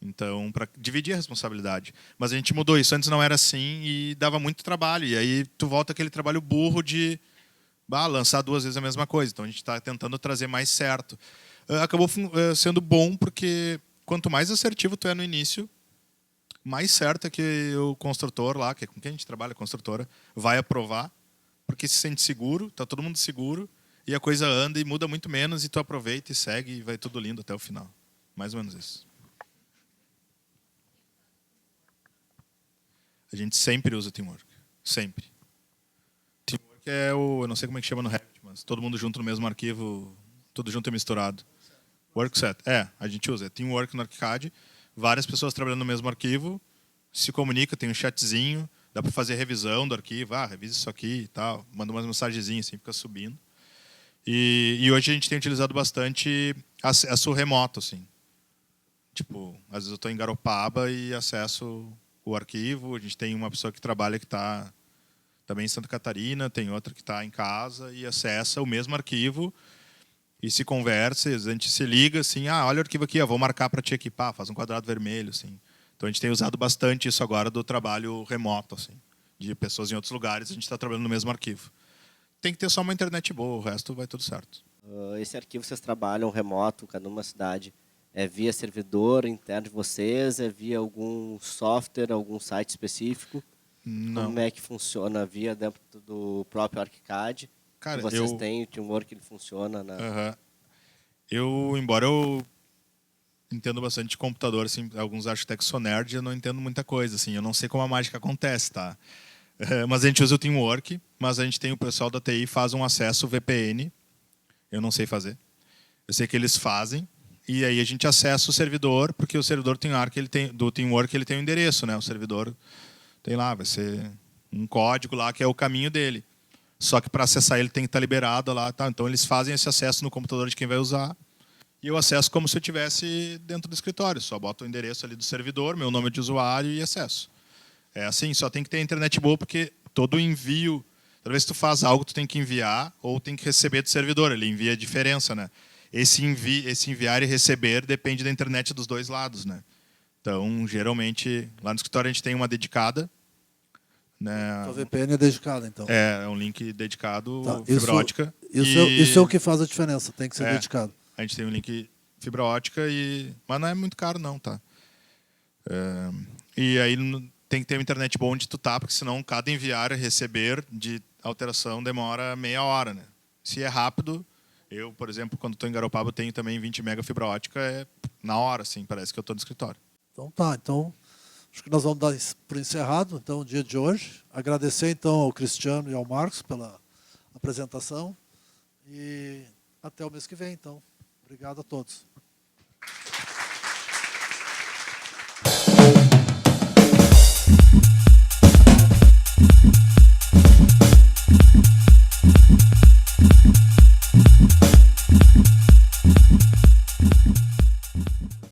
Então, para dividir a responsabilidade. Mas a gente mudou isso. Antes não era assim e dava muito trabalho. E aí tu volta aquele trabalho burro de lançar 2 vezes a mesma coisa. Então a gente está tentando trazer mais certo. Acabou sendo bom porque quanto mais assertivo tu é no início, mais certo é que o construtor lá, que é com quem a gente trabalha, a construtora, vai aprovar, porque se sente seguro, está todo mundo seguro, e a coisa anda e muda muito menos, e tu aproveita e segue e vai tudo lindo até o final. Mais ou menos isso. A gente sempre usa Teamwork. Sempre. Eu não sei como é que chama no Revit, mas todo mundo junto no mesmo arquivo, tudo junto e misturado. Workset. A gente usa. É Teamwork no ArchiCAD, várias pessoas trabalhando no mesmo arquivo, se comunica, tem um chatzinho, dá para fazer revisão do arquivo, revisa isso aqui e tal, manda umas mensagenzinhas assim, fica subindo. E hoje a gente tem utilizado bastante acesso remoto, assim. Tipo, às vezes eu estou em Garopaba e acesso o arquivo, a gente tem uma pessoa que trabalha que está também em Santa Catarina, tem outra que está em casa e acessa o mesmo arquivo e se conversa, a gente se liga assim, olha o arquivo aqui, vou marcar para te equipar, faz um quadrado vermelho, assim. Então a gente tem usado bastante isso agora do trabalho remoto, assim, de pessoas em outros lugares, a gente está trabalhando no mesmo arquivo. Tem que ter só uma internet boa, o resto vai tudo certo. Esse arquivo vocês trabalham remoto, cada uma cidade, é via servidor interno de vocês, é via algum software, algum site específico? Não. Como é que funciona via dentro do próprio ArchiCAD? Cara, vocês têm o Teamwork, ele funciona na... Embora eu entendo bastante de computador, assim, alguns arquitetos são nerd, eu não entendo muita coisa, assim, eu não sei como a mágica acontece, tá? Mas a gente usa o Teamwork, mas a gente tem o pessoal da TI faz um acesso VPN, eu não sei fazer. Eu sei que eles fazem, e aí a gente acessa o servidor, porque o servidor do Teamwork ele tem um endereço, né? O servidor tem lá, vai ser um código lá que é o caminho dele. Só que para acessar ele tem que estar liberado lá, tá? Então eles fazem esse acesso no computador de quem vai usar. E eu acesso como se eu estivesse dentro do escritório. Só boto o endereço ali do servidor, meu nome de usuário e acesso. É assim, só tem que ter internet boa, porque todo envio, toda vez que tu faz algo, tu tem que enviar ou tem que receber do servidor. Ele envia a diferença, né? Esse enviar e receber depende da internet dos dois lados, né? Então, geralmente, lá no escritório a gente tem uma dedicada. Né? A VPN é dedicada, então. É um link dedicado, fibra ótica. Isso é o que faz a diferença, tem que ser dedicado. A gente tem um link fibra ótica, mas não é muito caro não, tá? E aí tem que ter uma internet boa onde tu tá, porque senão cada enviar e receber de alteração demora meia hora, né? Se é rápido, eu, por exemplo, quando estou em Garopaba, tenho também 20 mega fibra ótica, na hora, assim, parece que eu estou no escritório. Então tá, acho que nós vamos dar por encerrado então, o dia de hoje. Agradecer então ao Cristiano e ao Marcos pela apresentação e até o mês que vem, então. Obrigado a todos.